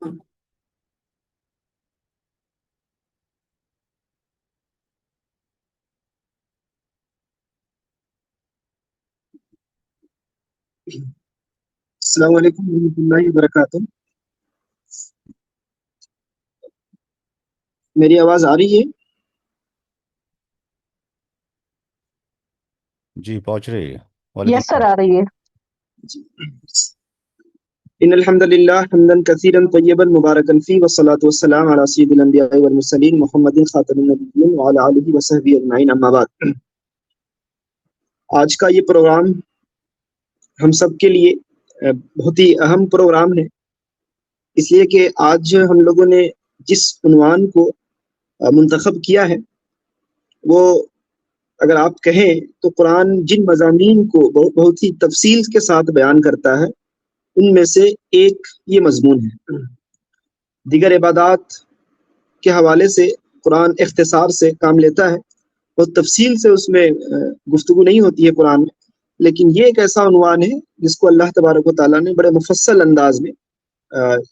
अस्सलाम वालेकुम रहमतुल्लाहि व बरकातुहू। मेरी आवाज आ रही है? जी पहुंच रही है। यस सर, वालेकुम आ रही है। इन्नल हम्दुलिल्लाह हम्दन कसीरन तय्यबन मुबारकन फी वस्सलातु वस्सलाम अला सय्यिदिल अंबिया'i वल मुरसलीन मुहम्मदिन खातमिन नबिय्यीन व अला आलिहि व सहबिहि अजमईन, अम्मा बाद। आज का ये प्रोग्राम हम सब के लिए बहुत ही अहम प्रोग्राम है, इसलिए कि आज हम लोगों ने जिस उन्वान को मुंतखब किया है वो, अगर आप कहें तो कुरान जिन मज़ामीन को बहुत ही तफसील के साथ बयान करता है उनमें से एक ये मजमून है। दीगर इबादात के हवाले से कुरान इख्तिसार से काम लेता है, बहुत तफसील से उसमें गुफ्तगू नहीं होती है कुरान में, लेकिन ये एक ऐसा उन्वान है जिसको अल्लाह तबारक व तआला ने बड़े मुफस्सल अंदाज में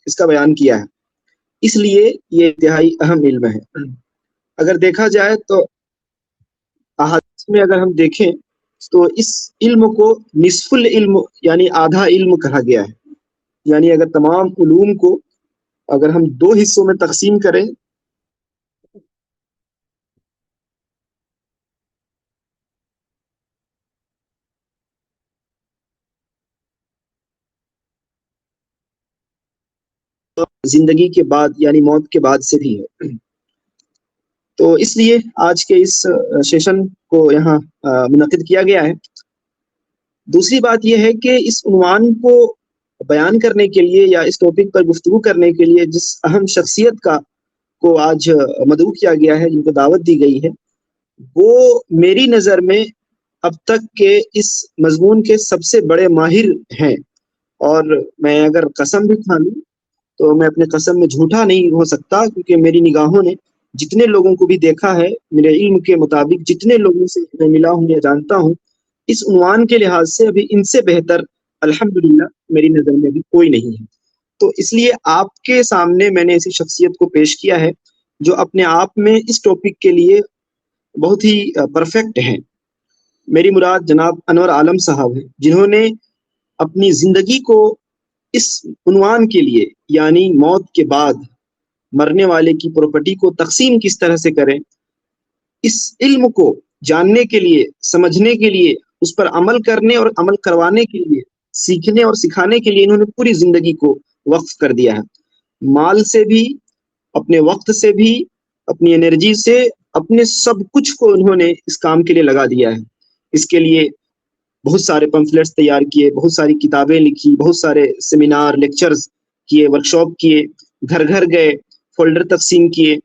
इसका बयान किया है, इसलिए ये इंतहाई अहम इल्म है। अगर देखा जाए तो अहादीस में अगर हम देखें तो इस इल्म को निस्फुल इल्म यानी आधा इल्म कहा गया है। यानी अगर तमाम उलूम को अगर हम दो हिस्सों में तकसीम करें तो जिंदगी के बाद यानी मौत के बाद से भी है। तो इसलिए आज के इस सेशन को यहाँ मुनक्किद किया गया है। दूसरी बात यह है कि इस उन्वान को बयान करने के लिए या इस टॉपिक पर गुफ्तगू करने के लिए जिस अहम शख्सियत को आज मदऊ किया गया है, जिनको दावत दी गई है, वो मेरी नज़र में अब तक के इस मजमून के सबसे बड़े माहिर हैं। और मैं अगर कसम भी खा लूँ तो मैं अपने कसम में झूठा नहीं हो सकता, क्योंकि मेरी निगाहों ने जितने लोगों को भी देखा है, मेरे इल्म के मुताबिक जितने लोगों से मैं मिला हूँ या जानता हूँ, इस उन्वान के लिहाज से अभी इनसे बेहतर अल्हम्दुलिल्लाह मेरी नज़र में भी कोई नहीं है। तो इसलिए आपके सामने मैंने ऐसी शख्सियत को पेश किया है जो अपने आप में इस टॉपिक के लिए बहुत ही परफेक्ट हैं। मेरी मुराद जनाब अनवर आलम साहब हैं, जिन्होंने अपनी जिंदगी को इस उन्वान के लिए, यानी मौत के बाद मरने वाले की प्रॉपर्टी को तकसीम किस तरह से करें, इस इल्म को जानने के लिए, समझने के लिए, उस पर अमल करने और अमल करवाने के लिए, सीखने और सिखाने के लिए इन्होंने पूरी जिंदगी को वक्फ कर दिया है। माल से भी, अपने वक्त से भी, अपनी एनर्जी से, अपने सब कुछ को उन्होंने इस काम के लिए लगा दिया है। इसके लिए बहुत सारे पम्फलेट्स तैयार किए, बहुत सारी किताबें लिखी, बहुत सारे सेमिनार, लेक्चर्स किए, वर्कशॉप किए, घर घर गए, फोल्डर तकसीम किए,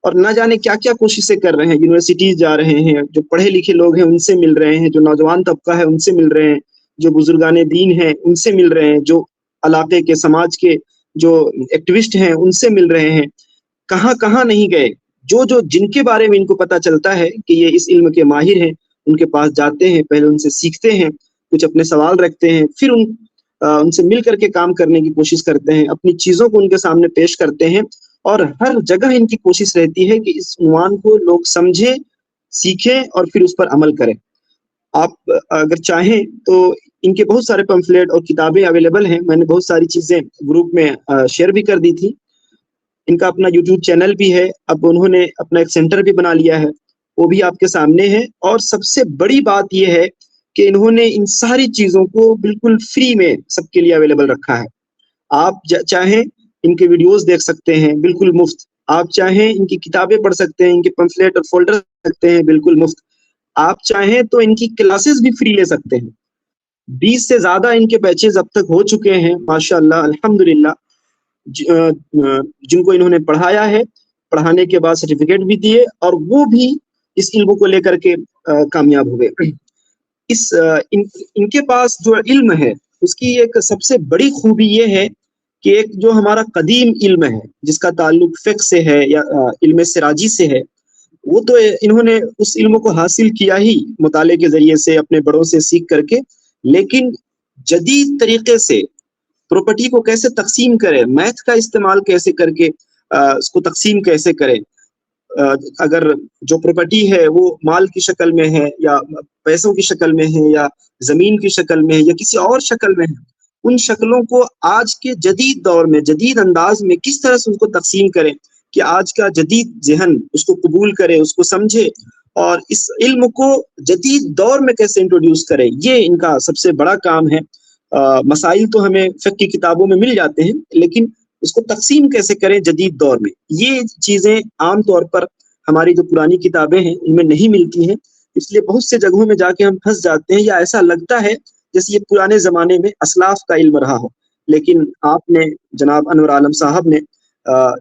और ना जाने क्या क्या कोशिशें कर रहे हैं। यूनिवर्सिटीज जा रहे हैं, जो पढ़े लिखे लोग हैं उनसे मिल रहे हैं, जो नौजवान तबका है उनसे मिल रहे हैं, जो बुजुर्गाने दीन हैं उनसे मिल रहे हैं, जो इलाके के समाज के जो एक्टिविस्ट हैं उनसे मिल रहे हैं। कहाँ कहाँ नहीं गए, जो जो जिनके बारे में इनको पता चलता है कि ये इस इल्म के माहिर हैं, उनके पास जाते हैं, पहले उनसे सीखते हैं, कुछ अपने सवाल रखते हैं, फिर उनसे मिल करके काम करने की कोशिश करते हैं, अपनी चीज़ों को उनके सामने पेश करते हैं, और हर जगह इनकी कोशिश रहती है कि इस उन्वान को लोग समझें, सीखें और फिर उस पर अमल करें। आप अगर चाहें तो इनके बहुत सारे पम्फलेट और किताबें अवेलेबल हैं। मैंने बहुत सारी चीज़ें ग्रुप में शेयर भी कर दी थी। इनका अपना यूट्यूब चैनल भी है, अब उन्होंने अपना एक सेंटर भी बना लिया है, वो भी आपके सामने है। और सबसे बड़ी बात यह है कि इन्होंने इन सारी चीज़ों को बिल्कुल फ्री में सबके लिए अवेलेबल रखा है। आप चाहें इनके वीडियोस देख सकते हैं बिल्कुल मुफ्त, आप चाहें इनकी किताबें पढ़ सकते हैं, इनके पम्फलेट और फोल्डर सकते हैं बिल्कुल मुफ्त, आप चाहें तो इनकी क्लासेस भी फ्री ले सकते हैं। 20 से ज़्यादा इनके बैचेज अब तक हो चुके हैं माशाल्लाह अल्हम्दुलिल्लाह, जिनको इन्होंने पढ़ाया है, पढ़ाने के बाद सर्टिफिकेट भी दिए, और वो भी इस इल्म को लेकर के कामयाब हो गए। इनके पास जो इल्म है उसकी एक सबसे बड़ी खूबी ये है कि एक जो हमारा कदीम इल्म है जिसका ताल्लुक फ़िक़्ह से है या इल्म सिराजी से है, वो तो इन्होंने उस इल्म को हासिल किया ही मुताले के ज़रिए से, अपने बड़ों से सीख करके, लेकिन जदीद तरीके से प्रॉपर्टी को कैसे तकसीम करें, मैथ का इस्तेमाल कैसे करके उसको तकसीम कैसे करें। अगर जो प्रॉपर्टी है वो माल की शक्ल में है या पैसों की शक्ल में है या जमीन की शक्ल में है या किसी और शक्ल में है, उन शक्लों को आज के जदीद दौर में जदीद अंदाज में किस तरह से उनको तकसीम करें कि आज का जदीद जहन उसको कबूल करे, उसको समझे और इस इल्म को जदीद दौर में कैसे इंट्रोड्यूस करे। ये इनका सबसे बड़ा काम है। मसाइल तो हमें फिक़्ह की किताबों में मिल जाते हैं, लेकिन उसको तकसीम कैसे करें जदीद दौर में, ये चीज़ें आम तौर पर हमारी जो पुरानी किताबें हैं उनमें नहीं मिलती हैं। इसलिए बहुत से जगहों में जाके हम फंस जाते हैं या ऐसा लगता है जैसे ये पुराने ज़माने में असलाफ का इल्म रहा हो। लेकिन आपने, जनाब अनवर आलम साहब ने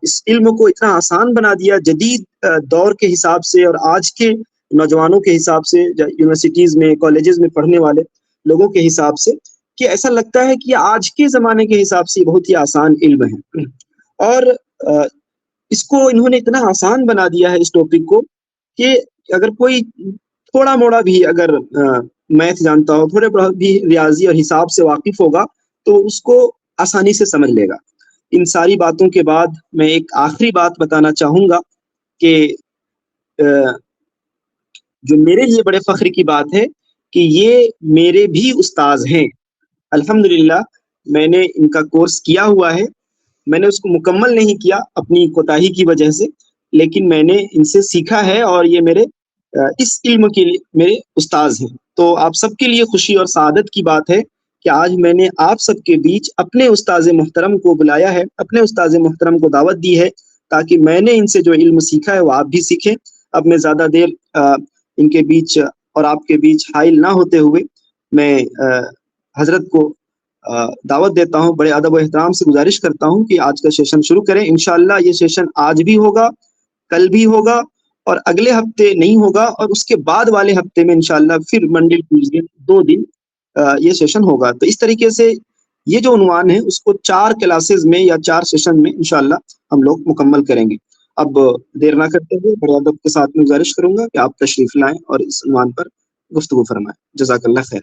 इस इल्म को इतना आसान बना दिया जदीद दौर के हिसाब से और आज के नौजवानों के हिसाब से, यूनिवर्सिटीज़ में, कॉलेजेस में पढ़ने वाले लोगों के हिसाब से, कि ऐसा लगता है कि आज के ज़माने के हिसाब से बहुत ही आसान इल्म है। और इसको इन्होंने इतना आसान बना दिया है इस टॉपिक को कि अगर कोई थोड़ा-मोड़ा भी अगर मैथ जानता हो, थोड़े बहुत भी रियाज़ी और हिसाब से वाकिफ़ होगा, तो उसको आसानी से समझ लेगा। इन सारी बातों के बाद मैं एक आखिरी बात बताना चाहूँगा कि अ, जो मेरे लिए बड़े फ़ख्र की बात है कि ये मेरे भी उस्ताज़ हैं। अल्हम्दुलिल्लाह मैंने इनका कोर्स किया हुआ है। मैंने उसको मुकम्मल नहीं किया अपनी कोताही की वजह से, लेकिन मैंने इनसे सीखा है और ये मेरे इस इल्म के लिए मेरे उस्ताज़ हैं। तो आप सबके लिए खुशी और सआदत की बात है कि आज मैंने आप सबके बीच अपने उस्ताज़ मोहतरम को बुलाया है, अपने उस्ताज़ मोहतरम को दावत दी है, ताकि मैंने इनसे जो इल्म सीखा है वो आप भी सीखें। अब मैं ज़्यादा देर इनके बीच और आपके बीच हाइल ना होते हुए मैं हज़रत को दावत देता हूँ, बड़े अदब व एहतराम से गुज़ारिश करता हूँ कि आज का सेशन शुरू करें। इंशाअल्लाह ये सेशन आज भी होगा, कल भी होगा और अगले हफ्ते नहीं होगा और उसके बाद वाले हफ्ते में इंशाअल्लाह फिर मंडे, ट्यूसडे 2 दिन ये सेशन होगा। तो इस तरीके से ये जो उन्वान है उसको 4 क्लासेस में या 4 सेशन में इंशाअल्लाह हम लोग मुकम्मल करेंगे। अब देर ना करते हुए बड़े अदब के साथ में गुज़ारिश करूँगा कि आप तशरीफ़ लाएँ और इस उन्वान पर गुफ्तगू फरमाएँ। जज़ाकल्लाह खैर।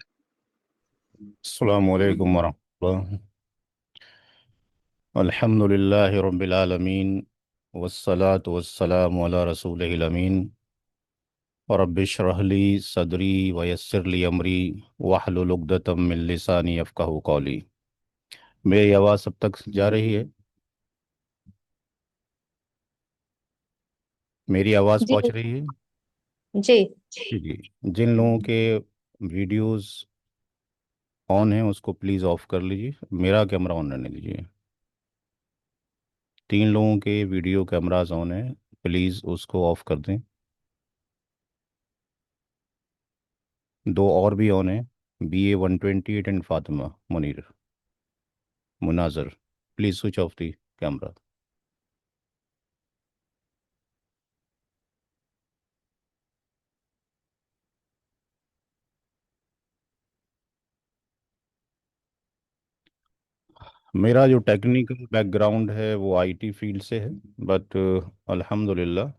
अस्सलामु अलैकुम वरहमतुल्लाह। अल्हम्दुलिल्लाहि रब्बिल आलमीन वस्सलातु वस्सलामु अला रसूलिहिल अमीन रब्बि इश्रह ली सदरी वयस्सिर ली अमरी वहलुल उक़दतम मिन लिसानी यफ़क़हू क़ौली। मेरी आवाज़ सब तक जा रही है? मेरी आवाज़ जी पहुंच रही है? जी। जी जी। जिन लोगों के वीडियोस ऑन है उसको प्लीज़ ऑफ कर लीजिए, मेरा कैमरा ऑन रहने दीजिए। 3 लोगों के वीडियो कैमरास ऑन है, प्लीज़ उसको ऑफ कर दें। 2 और भी ऑन है, BA 128 and Fatima Munir Munazar. Please switch off the camera. मेरा जो टेक्निकल बैकग्राउंड है वो आईटी फील्ड से है, बट अल्हम्दुलिल्लाह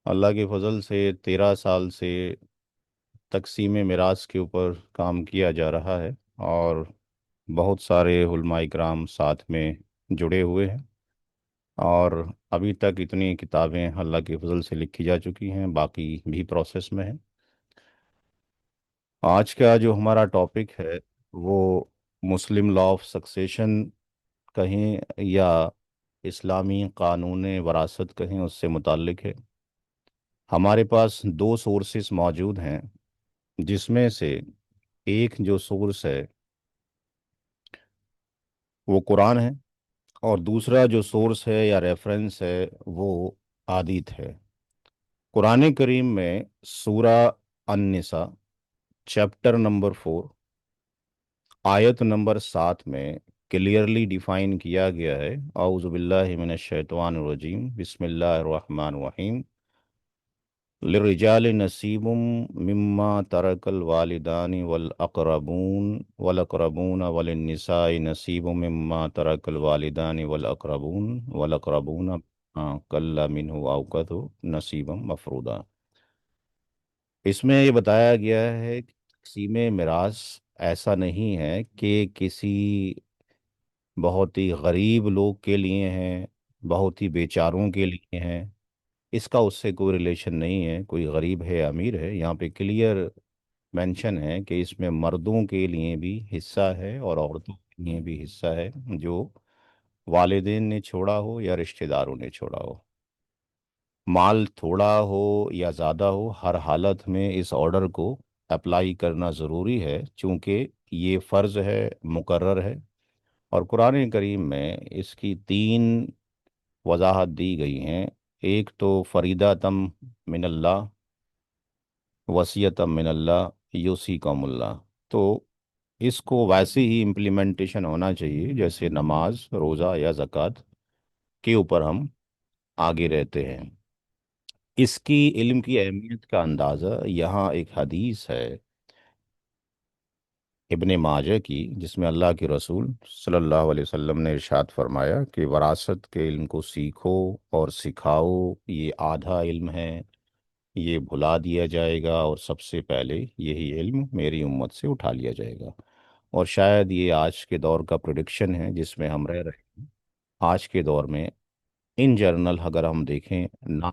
अल्लाह के फजल से 13 साल से तकसीम मिरास के ऊपर काम किया जा रहा है और बहुत सारे उलमाए किराम साथ में जुड़े हुए हैं और अभी तक इतनी किताबें अल्लाह के फजल से लिखी जा चुकी हैं, बाकी भी प्रोसेस में है। आज का जो हमारा टॉपिक है वो मुस्लिम लॉ ऑफ सक्सेशन कहें या इस्लामी कानून वरासत कहें, उससे मुताल्लिक है। हमारे पास 2 सोर्सेस मौजूद हैं, जिसमें से एक जो सोर्स है वो कुरान है और दूसरा जो सोर्स है या रेफरेंस है वो आदित है। कुरान करीम में सूरा अन-निसा चैप्टर नंबर 4 आयत नंबर 7 में क्लियरली डिफाइन किया गया है, औज़ु बिल्लाहि मिनश शैतानिर रजीम बिस्मिल्लाहिर रहमानिर रहीम लिर्रिजालि नसीबुम मिम्मा तरकल वालिदानि वल अक़रबून वलिन्निसाइ नसीबुम मिम्मा तरकल वालिदानि वल अक़रबून कल्ला मिन्हु औ कथु नसीबम मफरूदा। इसमें ये बताया गया है कि तक़सीम मिरास ऐसा नहीं है कि किसी बहुत ही गरीब लोग के लिए हैं, बहुत ही बेचारों के लिए हैं। इसका उससे कोई रिलेशन नहीं है, कोई गरीब है अमीर है। यहाँ पे क्लियर मेंशन है कि इसमें मर्दों के लिए भी हिस्सा है और औरतों के लिए भी हिस्सा है, जो वालिदैन ने छोड़ा हो या रिश्तेदारों ने छोड़ा हो। माल थोड़ा हो या ज़्यादा हो, हर हालत में इस ऑर्डर को अप्लाई करना ज़रूरी है, चूँकि ये फ़र्ज़ है, मुकर्रर है। और कुरान करीम में इसकी तीन वजाहत दी गई हैं। एक तो फरीदा तम मिनल्ला, वसीयतम मिनल्ला यूसी कौमुल्ला। तो इसको वैसे ही इम्प्लीमेंटेशन होना चाहिए जैसे नमाज, रोज़ा या ज़कात के ऊपर हम आगे रहते हैं। इसकी इल्म की अहमियत का अंदाज़ा यहाँ एक हदीस है इब्ने माजा की, जिसमें अल्लाह के रसूल सल्लल्लाहु अलैहि वसल्लम ने इरशाद फरमाया कि वरासत के इल्म को सीखो और सिखाओ, ये आधा इल्म है, ये भुला दिया जाएगा और सबसे पहले यही इल्म मेरी उम्मत से उठा लिया जाएगा। और शायद ये आज के दौर का प्रिडिक्शन है जिसमें हम रह रहे हैं। आज के दौर में इन जनरल अगर हम देखें ना,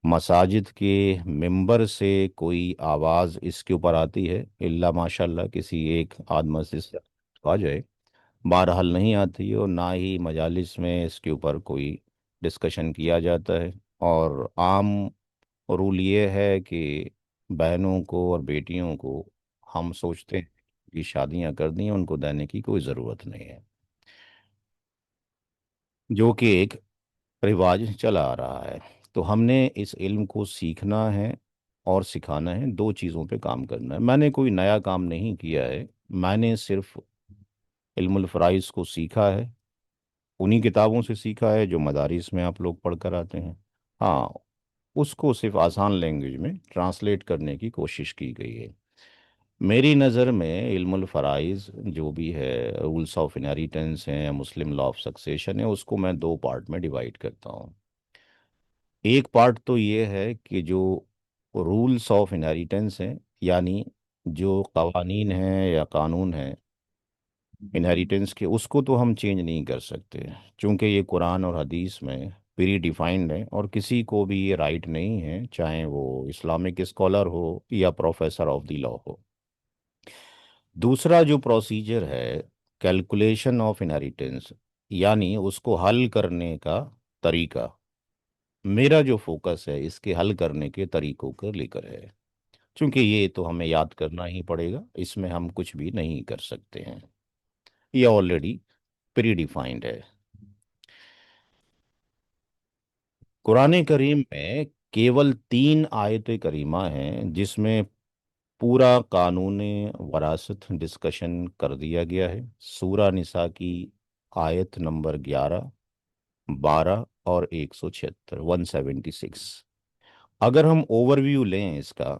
मसाजिद के मिंबर से कोई आवाज़ इसके ऊपर आती है, इल्ला माशाल्लाह किसी एक आध मस्जिद से आ जाए, बहरहाल नहीं आती है। और ना ही मजालिस में इसके ऊपर कोई डिस्कशन किया जाता है। और आम रूल ये है कि बहनों को और बेटियों को हम सोचते हैं कि शादियां कर दी हैं, उनको देने की कोई ज़रूरत नहीं है, जो कि एक रिवाज चला आ रहा है। तो हमने इस इल्म को सीखना है और सिखाना है, दो चीज़ों पे काम करना है। मैंने कोई नया काम नहीं किया है, मैंने सिर्फ इल्मुल फ़राइज़ को सीखा है, उन्हीं किताबों से सीखा है जो मदारिस में आप लोग पढ़ कर आते हैं। हाँ, उसको सिर्फ आसान लैंग्वेज में ट्रांसलेट करने की कोशिश की गई है। मेरी नज़र में इल्मुल फ़राइज़ जो भी है, रूल्स ऑफ इनहेरिटेंस हैं, मुस्लिम लॉ ऑफ सक्सेशन है, उसको मैं दो पार्ट में डिवाइड करता हूँ। एक पार्ट तो ये है कि जो रूल्स ऑफ इनहेरिटेंस हैं, यानी जो कवानीन हैं या कानून हैं इनहेरिटेंस के, उसको तो हम चेंज नहीं कर सकते, क्योंकि ये कुरान और हदीस में प्री डिफाइंड है और किसी को भी ये राइट नहीं है, चाहे वो इस्लामिक स्कॉलर हो या प्रोफेसर ऑफ द लॉ हो। दूसरा जो प्रोसीजर है, कैलकुलेशन ऑफ इनहेरिटेंस, यानी उसको हल करने का तरीका, मेरा जो फोकस है इसके हल करने के तरीकों को लेकर है। क्योंकि ये तो हमें याद करना ही पड़ेगा, इसमें हम कुछ भी नहीं कर सकते हैं, ये ऑलरेडी प्री डिफाइंड है। कुरान करीम में केवल तीन आयत करीमा हैं जिसमें पूरा कानून वरासत डिस्कशन कर दिया गया है। सूरा निसा की आयत नंबर 11, 12 और 176, 176। अगर हम ओवरव्यू लें इसका,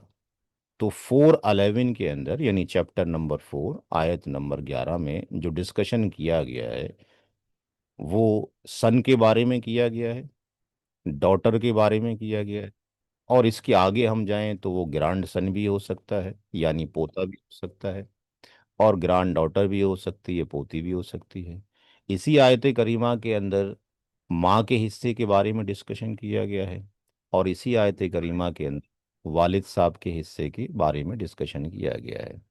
तो 411 के अंदर, यानी चैप्टर नंबर 4 आयत नंबर 11 में जो डिस्कशन किया गया है, वो सन के बारे में किया गया है, डॉटर के बारे में किया गया है। और इसके आगे हम जाएं तो वो ग्रैंड सन भी हो सकता है, यानी पोता भी हो सकता है, और ग्रैंड डॉटर भी हो सकती है, पोती भी हो सकती है। इसी आयत करीमा के अंदर माँ के हिस्से के बारे में डिस्कशन किया गया है, और इसी आयत करीमा के अंदर वालिद साहब के हिस्से के बारे में डिस्कशन किया गया है।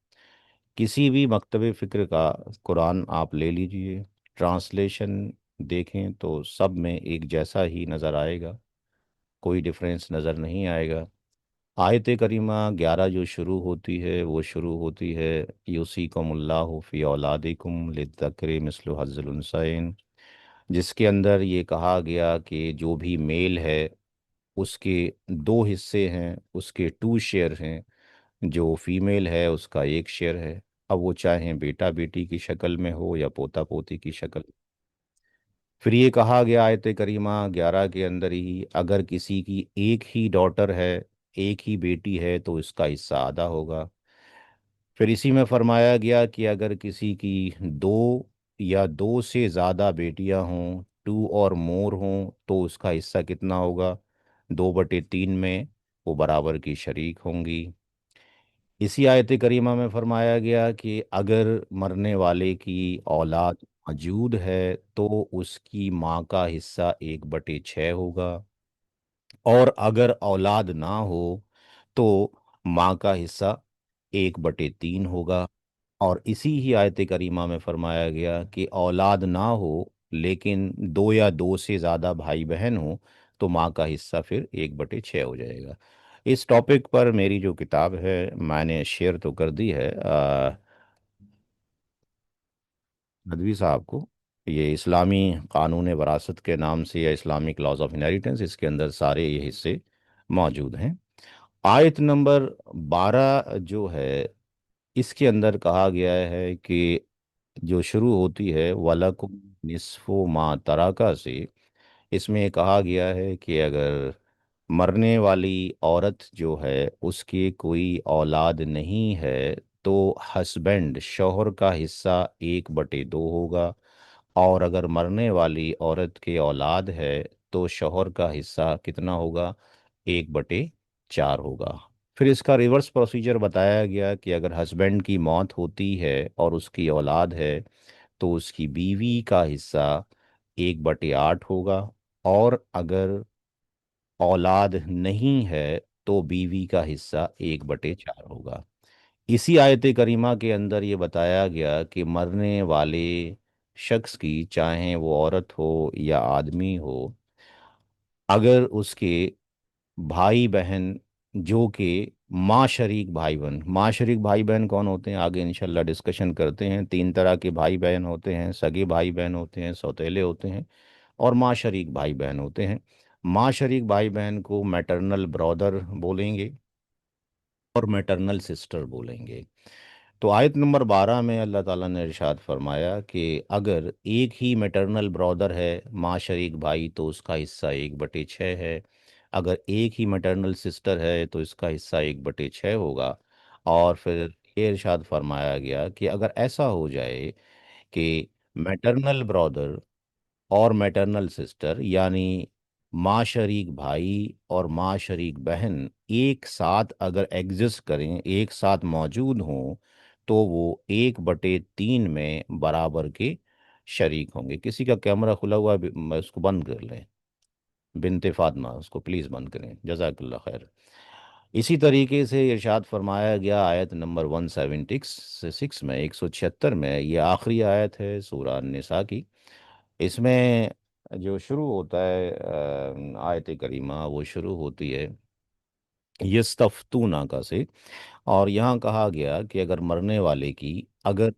किसी भी मकतब फ़िक्र का कुरान आप ले लीजिए, ट्रांसलेशन देखें तो सब में एक जैसा ही नज़र आएगा, कोई डिफरेंस नज़र नहीं आएगा। आयत करीमा 11 जो शुरू होती है, वो शुरू होती है यूसीकुमुल्लाहु फ़ी औलादिकुम लिज़्ज़करि मिस्लु हज़्ज़िल उन्सयैन, जिसके अंदर ये कहा गया कि जो भी मेल है उसके दो हिस्से हैं, उसके टू शेयर हैं, जो फीमेल है उसका एक शेयर है। अब वो चाहे बेटा बेटी की शक्ल में हो या पोता पोती की शक्ल। फिर ये कहा गया आयत करीमा 11 के अंदर ही, अगर किसी की एक ही डॉटर है, एक ही बेटी है, तो इसका हिस्सा आधा होगा। फिर इसी में फरमाया गया कि अगर किसी की दो या दो से ज़्यादा बेटियां हों, टू और मोर हों, तो उसका हिस्सा कितना होगा? 2/3 में वो बराबर की शरीक होंगी। इसी आयत करीमा में फरमाया गया कि अगर मरने वाले की औलाद मौजूद है तो उसकी माँ का हिस्सा 1/6 होगा, और अगर औलाद ना हो तो माँ का हिस्सा 1/3 होगा। और इसी ही आयत करीमा में फरमाया गया कि औलाद ना हो लेकिन दो या दो से ज़्यादा भाई बहन हो तो माँ का हिस्सा फिर 1/6 हो जाएगा। इस टॉपिक पर मेरी जो किताब है मैंने शेयर तो कर दी है नदवी साहब को। ये इस्लामी कानून वरासत के नाम से, या इस्लामिक लॉज ऑफ इनहेरिटेंस, इसके अंदर सारे ये हिस्से मौजूद हैं। आयत नंबर 12 जो है, इसके अंदर कहा गया है कि जो शुरू होती है वलकुम निस्फु मा तरका से, इसमें कहा गया है कि अगर मरने वाली औरत जो है उसकी कोई औलाद नहीं है तो हस्बैंड शौहर का हिस्सा 1/2 होगा, और अगर मरने वाली औरत के औलाद है तो शौहर का हिस्सा कितना होगा? 1/4 होगा। फिर इसका रिवर्स प्रोसीजर बताया गया कि अगर हस्बैंड की मौत होती है और उसकी औलाद है तो उसकी बीवी का हिस्सा 1/8 होगा, और अगर औलाद नहीं है तो बीवी का हिस्सा 1/4 होगा। इसी आयत करीमा के अंदर ये बताया गया कि मरने वाले शख्स की, चाहे वो औरत हो या आदमी हो, अगर उसके भाई बहन जो कि माँ शरीक भाई बहन, माँ शरीक भाई बहन कौन होते हैं आगे इंशाल्लाह डिस्कशन करते हैं। 3 तरह के भाई बहन होते हैं: सगे भाई बहन होते हैं, सौतेले होते हैं, और माँ शरीक भाई बहन होते हैं। माँ शरीक भाई बहन को मैटरनल ब्रदर बोलेंगे और मैटरनल सिस्टर बोलेंगे। तो आयत नंबर 12 में अल्लाह ताला ने इरशाद फरमाया कि अगर एक ही मैटरनल ब्रदर है, माँ शरीक भाई, तो उसका हिस्सा 1/6 है। अगर एक ही मैटरनल सिस्टर है तो इसका हिस्सा 1/6 होगा। और फिर ये इरशाद फरमाया गया कि अगर ऐसा हो जाए कि मैटरनल ब्रदर और मैटरनल सिस्टर, यानी माँ शरीक भाई और माँ शरीक बहन एक साथ अगर एग्जिस्ट करें, एक साथ मौजूद हों, तो वो 1/3 में बराबर के शरीक होंगे। किसी का कैमरा खुला हुआ है, उसको बंद कर लें। बिनते फातिमा, उसको प्लीज़ बंद करें, जज़ाकल्लाह खैर। इसी तरीके से इरशाद फरमाया गया आयत नंबर 176 में, 176 में, ये आखिरी आयत है सूरह निसा की। इसमें जो शुरू होता है आयत करीमा, वो शुरू होती है यस्तफ्तूना का से। और यहाँ कहा गया कि अगर मरने वाले की अगर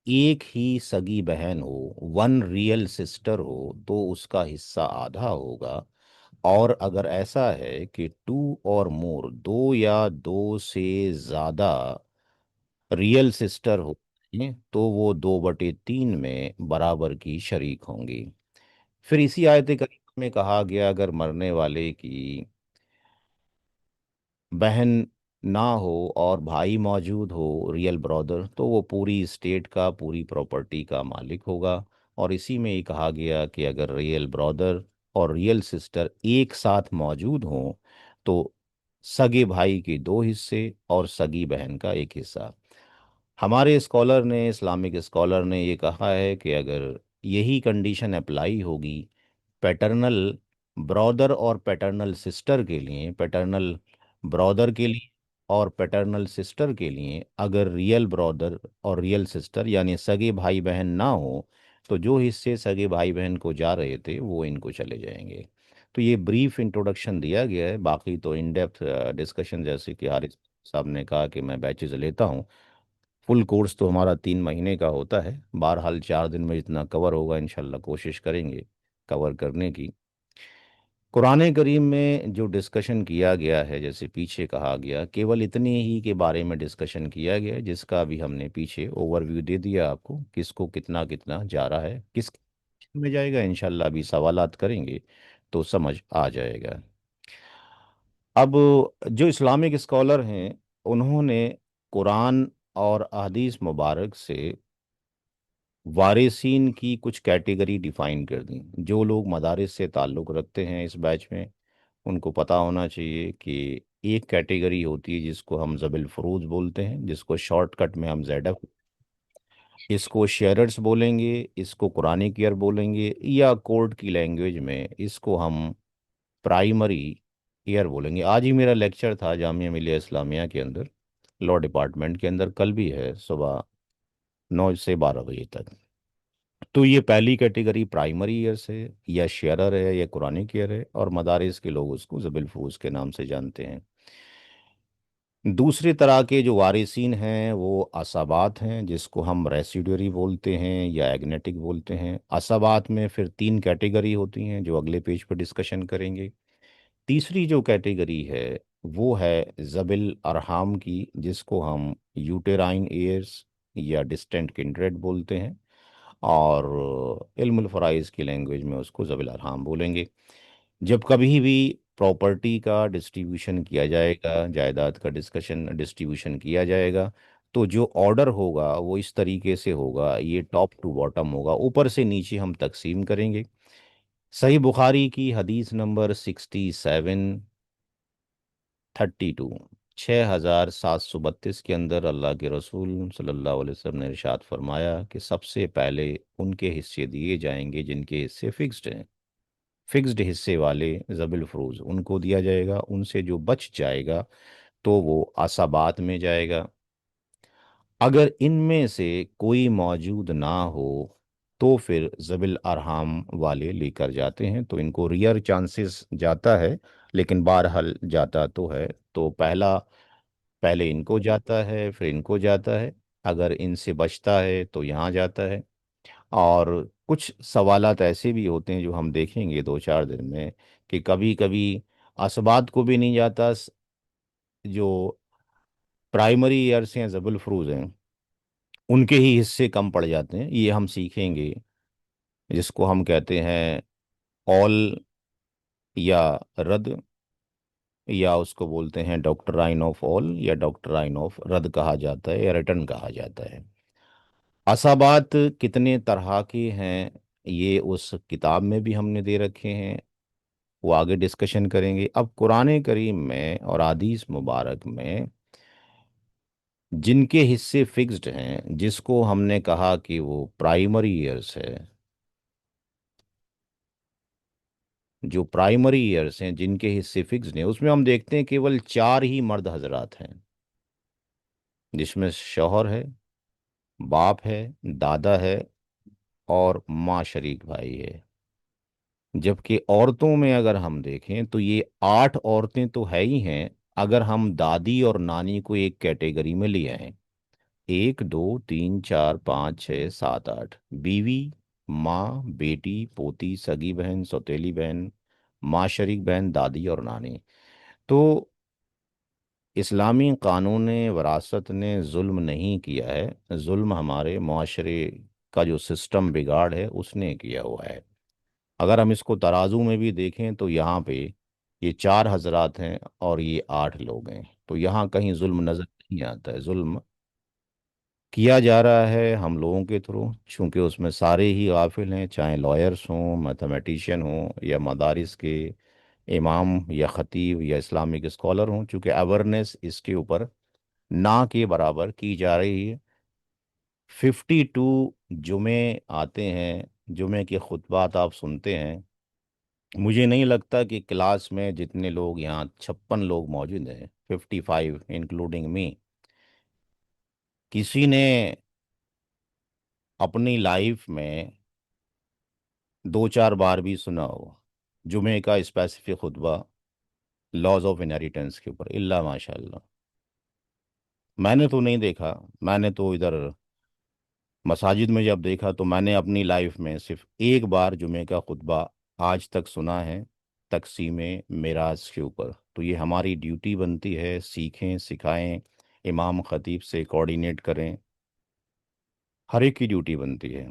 एक ही सगी बहन हो, वन रियल सिस्टर हो, तो उसका हिस्सा आधा होगा। और अगर ऐसा है कि टू और मोर, दो या दो से ज्यादा रियल सिस्टर हो तो वो 2/3 में बराबर की शरीक होंगी। फिर इसी आयत करीम में कहा गया अगर मरने वाले की बहन ना हो और भाई मौजूद हो, रियल ब्रदर, तो वो पूरी स्टेट का, पूरी प्रॉपर्टी का मालिक होगा। और इसी में ही कहा गया कि अगर रियल ब्रदर और रियल सिस्टर एक साथ मौजूद हों तो सगे भाई के 2 हिस्से और सगी बहन का 1 हिस्सा। हमारे स्कॉलर ने, इस्लामिक स्कॉलर ने ये कहा है कि अगर यही कंडीशन अप्लाई होगी पैटर्नल ब्रदर और पैटर्नल सिस्टर के लिए, पैटर्नल ब्रदर के लिए और पैटर्नल सिस्टर के लिए, अगर रियल ब्रदर और रियल सिस्टर यानी सगे भाई बहन ना हो तो जो हिस्से सगे भाई बहन को जा रहे थे वो इनको चले जाएंगे। तो ये ब्रीफ इंट्रोडक्शन दिया गया है, बाकी तो इन डेप्थ डिस्कशन, जैसे कि हारिस साहब ने कहा कि मैं बैचेज लेता हूँ। फुल कोर्स तो हमारा 3 महीने का होता है। बहरहाल 4 दिन में जितना कवर होगा इंशाल्लाह कोशिश करेंगे कवर करने की। कुरान करीम में जो डिस्कशन किया गया है, जैसे पीछे कहा गया, केवल इतने ही के बारे में डिस्कशन किया गया है, जिसका भी हमने पीछे ओवरव्यू दे दिया आपको, किसको कितना कितना जा रहा है, किस में जाएगा। इंशाल्लाह अभी सवालात करेंगे तो समझ आ जाएगा। अब जो इस्लामिक स्कॉलर हैं उन्होंने कुरान और अहदीस मुबारक से वारिसीन की कुछ कैटेगरी डिफाइन कर दी। जो लोग मदारिस से ताल्लुक़ रखते हैं इस बैच में, उनको पता होना चाहिए कि एक कैटेगरी होती है जिसको हम ज़बिल फ़रूज़ बोलते हैं, जिसको शॉर्टकट में हम ज़ेडएफ, इसको शेयरर्स बोलेंगे, इसको कुरानिक ईयर बोलेंगे, या कोर्ट की लैंग्वेज में इसको हम प्राइमरी ईयर बोलेंगे। आज ही मेरा लेक्चर था जामिया मिलिया इस्लामिया के अंदर, लॉ डिपार्टमेंट के अंदर, कल भी है सुबह 9 से 12 बजे तक। तो ये पहली कैटेगरी प्राइमरी ईयर्स है, या शेयरर है, या कुरानिक ईयर है, और मदारिस के लोग उसको ज़बिल फूज के नाम से जानते हैं। दूसरी तरह के जो वारिसीन हैं वो असाबात हैं, जिसको हम रेसिडुअरी बोलते हैं या एग्नेटिक बोलते हैं। असाबात में फिर 3 कैटेगरी होती हैं जो अगले पेज पर डिस्कशन करेंगे। तीसरी जो कैटेगरी है वो है ज़बिल अरहाम की, जिसको हम यूटेराइन एयर्स या डिस्टेंट किंड्रेड बोलते हैं, और इल्मुल फराइज़ की लैंग्वेज में उसको ज़बिल अरहाम बोलेंगे। जब कभी भी प्रॉपर्टी का डिस्ट्रीब्यूशन किया जाएगा, जायदाद का डिस्कशन डिस्ट्रीब्यूशन किया जाएगा, तो जो ऑर्डर होगा वो इस तरीके से होगा, ये टॉप टू बॉटम होगा, ऊपर से नीचे हम तकसीम करेंगे। सही बुखारी की हदीस नंबर 6732, 6732 के अंदर अल्लाह के रसूल सल्लल्लाहु अलैहि वसल्लम ने इरशाद फरमाया कि सबसे पहले उनके हिस्से दिए जाएंगे जिनके हिस्से फिक्स्ड हैं। फिक्स्ड हिस्से वाले ज़बिल फरूज उनको दिया जाएगा, उनसे जो बच जाएगा तो वो आसाबात में जाएगा। अगर इनमें से कोई मौजूद ना हो तो फिर ज़बिल अरहाम वाले लेकर जाते हैं। तो इनको रियर चांसेस जाता है, लेकिन बहरहाल जाता तो है। तो पहले इनको जाता है, फिर इनको जाता है। अगर इनसे बचता है तो यहाँ जाता है। और कुछ सवालात ऐसे भी होते हैं जो हम देखेंगे 2-4 दिन में, कि कभी कभी असबात को भी नहीं जाता, जो प्राइमरी ईयर्स हैं ज़बुल फरूज हैं उनके ही हिस्से कम पड़ जाते हैं। ये हम सीखेंगे, जिसको हम कहते हैं ऑल या रद, या उसको बोलते हैं डॉक्टराइन ऑफ ऑल या डॉक्टराइन ऑफ रद कहा जाता है, या रिटर्न कहा जाता है। असाबात कितने तरह के हैं ये उस किताब में भी हमने दे रखे हैं, वो आगे डिस्कशन करेंगे। अब कुरान करीम में और हदीस मुबारक में जिनके हिस्से फिक्स्ड हैं, जिसको हमने कहा कि वो प्राइमरी ईयर्स है, जो प्राइमरी ईयर्स हैं जिनके हिस्से फिक्स्ड हैं, उसमें हम देखते हैं केवल 4 ही मर्द हजरात हैं, जिसमें शौहर है, बाप है, दादा है, और माँ शरीक भाई है। जबकि औरतों में अगर हम देखें तो ये 8 औरतें तो है ही हैं, अगर हम दादी और नानी को एक कैटेगरी में ले आए, 1 2 3 4 5 6 7 8, बीवी, माँ, बेटी, पोती, सगी बहन, सौतेली बहन, माँ शरीक बहन, दादी और नानी। तो इस्लामी कानून वरासत ने जुल्म नहीं किया है, जुल्म हमारे मुआशरे का जो सिस्टम बिगाड़ है उसने किया हुआ है। अगर हम इसको तराजू में भी देखें तो यहाँ पे ये 4 हजरात हैं और ये 8 लोग हैं, तो यहाँ कहीं जुल्म नजर नहीं आता है। जुल्म किया जा रहा है हम लोगों के थ्रू, चूंकि उसमें सारे ही गाफिल हैं, चाहे लॉयर्स हों, मैथमेटिशियन हों, या मदारिस के इमाम या ख़तीब या इस्लामिक स्कॉलर हों, चूंकि अवेयरनेस इसके ऊपर ना के बराबर की जा रही है। 52 जुमे आते हैं, जुमे के खुतबात आप सुनते हैं। मुझे नहीं लगता कि क्लास में जितने लोग, यहाँ 56 लोग मौजूद हैं, 55 इंक्लूडिंग मी, किसी ने अपनी लाइफ में 2-4 बार भी सुना हो जुमे का specific Khutba laws of inheritance के ऊपर, इल्ला माशाल्लाह। मैंने तो नहीं देखा। मैंने तो इधर मसाजिद में जब देखा तो मैंने अपनी लाइफ में सिर्फ एक बार जुमे का खुतबा आज तक सुना है, तकसीम मिराज के ऊपर। तो ये हमारी ड्यूटी बनती है, सीखें, सिखाएं, इमाम खतीब से कोऑर्डिनेट करें, हर एक की ड्यूटी बनती है।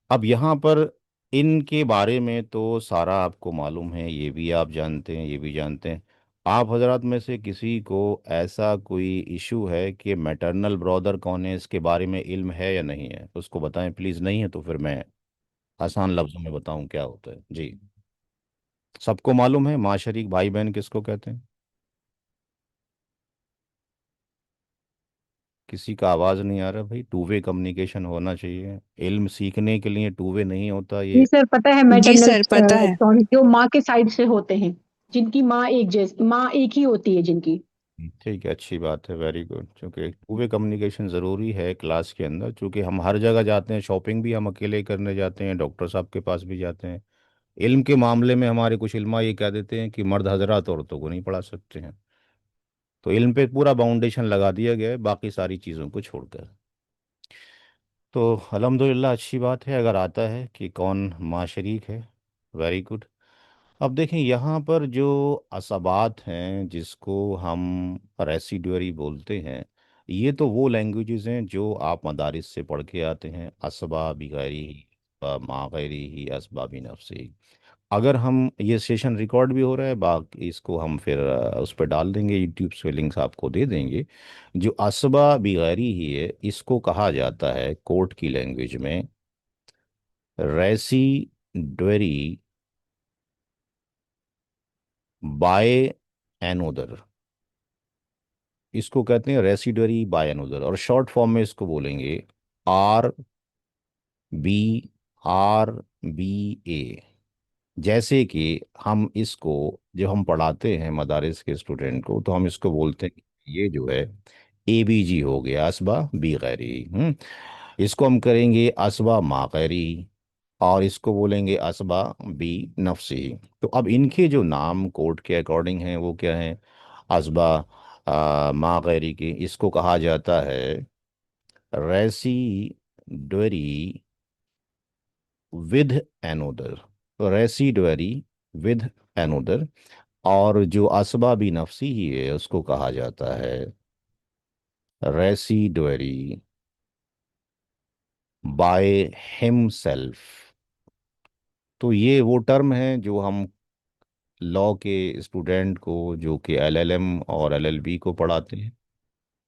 अब यहाँ पर इनके बारे में तो सारा आपको मालूम है, ये भी आप जानते हैं, ये भी जानते हैं। आप हजरात में से किसी को ऐसा कोई इशू है कि मैटरनल ब्रदर कौन है, इसके बारे में इल्म है या नहीं है, उसको बताएं प्लीज़। नहीं है तो फिर मैं आसान लफ्ज़ों में बताऊं क्या होता है। जी, सबको मालूम है माशरिक भाई बहन किसको कहते हैं? किसी का आवाज़ नहीं आ रहा भाई। टू वे कम्युनिकेशन होना चाहिए। इल्म सीखने के लिए टू वे नहीं होता जी ये। सर, पता है जी मैटरनल सर पता है। सॉरी, जो माँ के साइड से होते हैं, जिनकी माँ एक ही होती है जिनकी। ठीक है, अच्छी बात है, वेरी गुड। क्योंकि टू वे कम्युनिकेशन ज़रूरी है क्लास के अंदर, क्योंकि हम हर जगह जाते हैं, शॉपिंग भी हम अकेले करने जाते हैं, डॉक्टर साहब के पास भी जाते हैं। इल्म के मामले में हमारे कुछ इल्मा ये कह देते हैं कि मर्द हजरात औरतों को नहीं पढ़ा सकते हैं। तो इल्म पे पूरा बाउंडेशन लगा दिया गया है, बाकी सारी चीज़ों को छोड़कर। तो अल्हम्दुलिल्लाह, अच्छी बात है अगर आता है कि कौन माँ शरीक है। Very good. अब देखें यहाँ पर जो असबात हैं जिसको हम रेसिडुअरी बोलते हैं, ये तो वो लैंग्वेजेस हैं जो आप मदारिस से पढ़ के आते हैं। असबा बिगैरी ही, मा गैरी ही, असबा भी नफसी। अगर हम, ये सेशन रिकॉर्ड भी हो रहा है, बाकी इसको हम फिर उस पर डाल देंगे, यूट्यूब से लिंक्स आपको दे देंगे। जो असबा बिगैरी ही है, इसको कहा जाता है कोर्ट की लैंग्वेज में रेसिडुअरी बाय एनोदर। इसको कहते हैं रेसिडुअरी बाय एनोदर, और शॉर्ट फॉर्म में इसको बोलेंगे आर बी, आर बी ए। जैसे कि हम इसको, जब हम पढ़ाते हैं मदारिस के स्टूडेंट को, तो हम इसको बोलते हैं कि ये जो है ए बी जी हो गया, असबा बी गैरी। इसको हम करेंगे असबा मा गैरी, और इसको बोलेंगे असबा बी नफसी। तो अब इनके जो नाम कोर्ट के अकॉर्डिंग हैं वो क्या हैं? असबा मा गैरी की, इसको कहा जाता है residuary with another. Residuary with another. और जो असबा भी नफसी ही है, उसको कहा जाता है रेसिडुअरी बाय हिमसेल्फ। तो ये वो टर्म है जो हम लॉ के स्टूडेंट को, जो कि एलएलएम और एलएलबी को पढ़ाते हैं,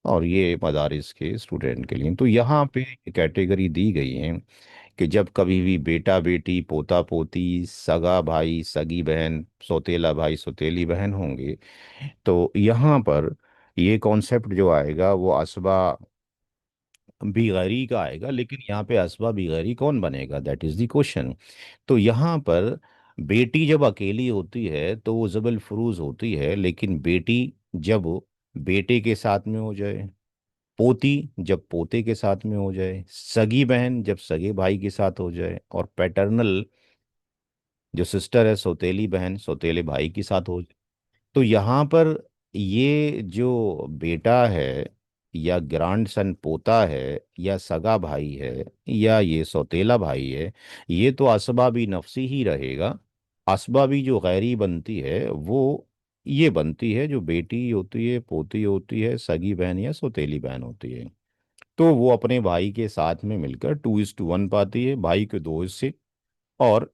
और ये मदारिस के स्टूडेंट के लिए। तो यहाँ पे कैटेगरी दी गई है कि जब कभी भी बेटा बेटी, पोता पोती, सगा भाई सगी बहन, सौतेला भाई सौतेली बहन होंगे, तो यहाँ पर ये कॉन्सेप्ट जो आएगा वो असबा बिगैरी का आएगा। लेकिन यहाँ पे असबा बिगैरी कौन बनेगा, दैट इज द क्वेश्चन। तो यहाँ पर बेटी जब अकेली होती है तो वो जबल फरूज होती है, लेकिन बेटी जब बेटे के साथ में हो जाए, पोती जब पोते के साथ में हो जाए, सगी बहन जब सगे भाई के साथ हो जाए, और पैटर्नल जो सिस्टर है, सौतेली बहन सौतेले भाई के साथ हो जाए, तो यहाँ पर ये जो बेटा है, या ग्रैंड सन पोता है, या सगा भाई है, या ये सौतेला भाई है, ये तो असबाबी नफसी ही रहेगा। असबाबी जो गैरी बनती है वो ये बनती है जो बेटी होती है, पोती होती है, सगी बहन या सौतेली बहन होती है। तो वो अपने भाई के साथ में मिलकर 2:1 पाती है, भाई के दो हिस्से और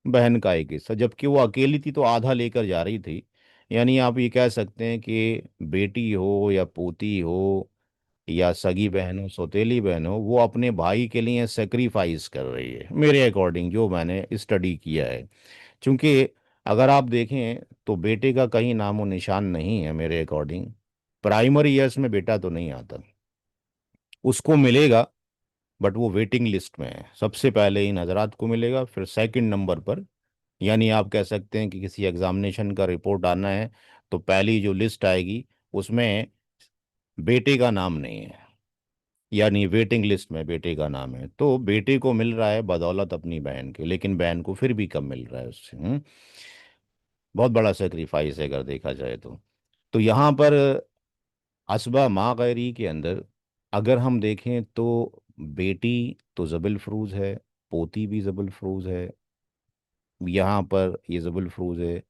बहन का एक हिस्सा। जबकि वो अकेली थी तो आधा लेकर जा रही थी। यानी आप ये कह सकते हैं कि बेटी हो या पोती हो या सगी बहन हो, सौतेली बहन हो, वो अपने भाई के लिए सेक्रीफाइस कर रही है, मेरे अकॉर्डिंग जो मैंने स्टडी किया है। क्योंकि अगर आप देखें तो बेटे का कहीं नामो निशान नहीं है मेरे अकॉर्डिंग। प्राइमरी ईयर्स में बेटा तो नहीं आता, उसको मिलेगा, बट वो वेटिंग लिस्ट में है। सबसे पहले इन हजरात को मिलेगा, फिर सेकंड नंबर पर। यानी आप कह सकते हैं कि किसी एग्जामिनेशन का रिपोर्ट आना है तो पहली जो लिस्ट आएगी उसमें बेटे का नाम नहीं है, यानी वेटिंग लिस्ट में बेटे का नाम है। तो बेटे को मिल रहा है बदौलत अपनी बहन के, लेकिन बहन को फिर भी कम मिल रहा है उससे। बहुत बड़ा सेक्रीफाइस है अगर देखा जाए तो। तो यहाँ पर असबा माँ गैरी के अंदर अगर हम देखें तो बेटी तो जबल फरूज है, पोती भी जबल फरूज है, यहाँ पर ये जबल फरूज है।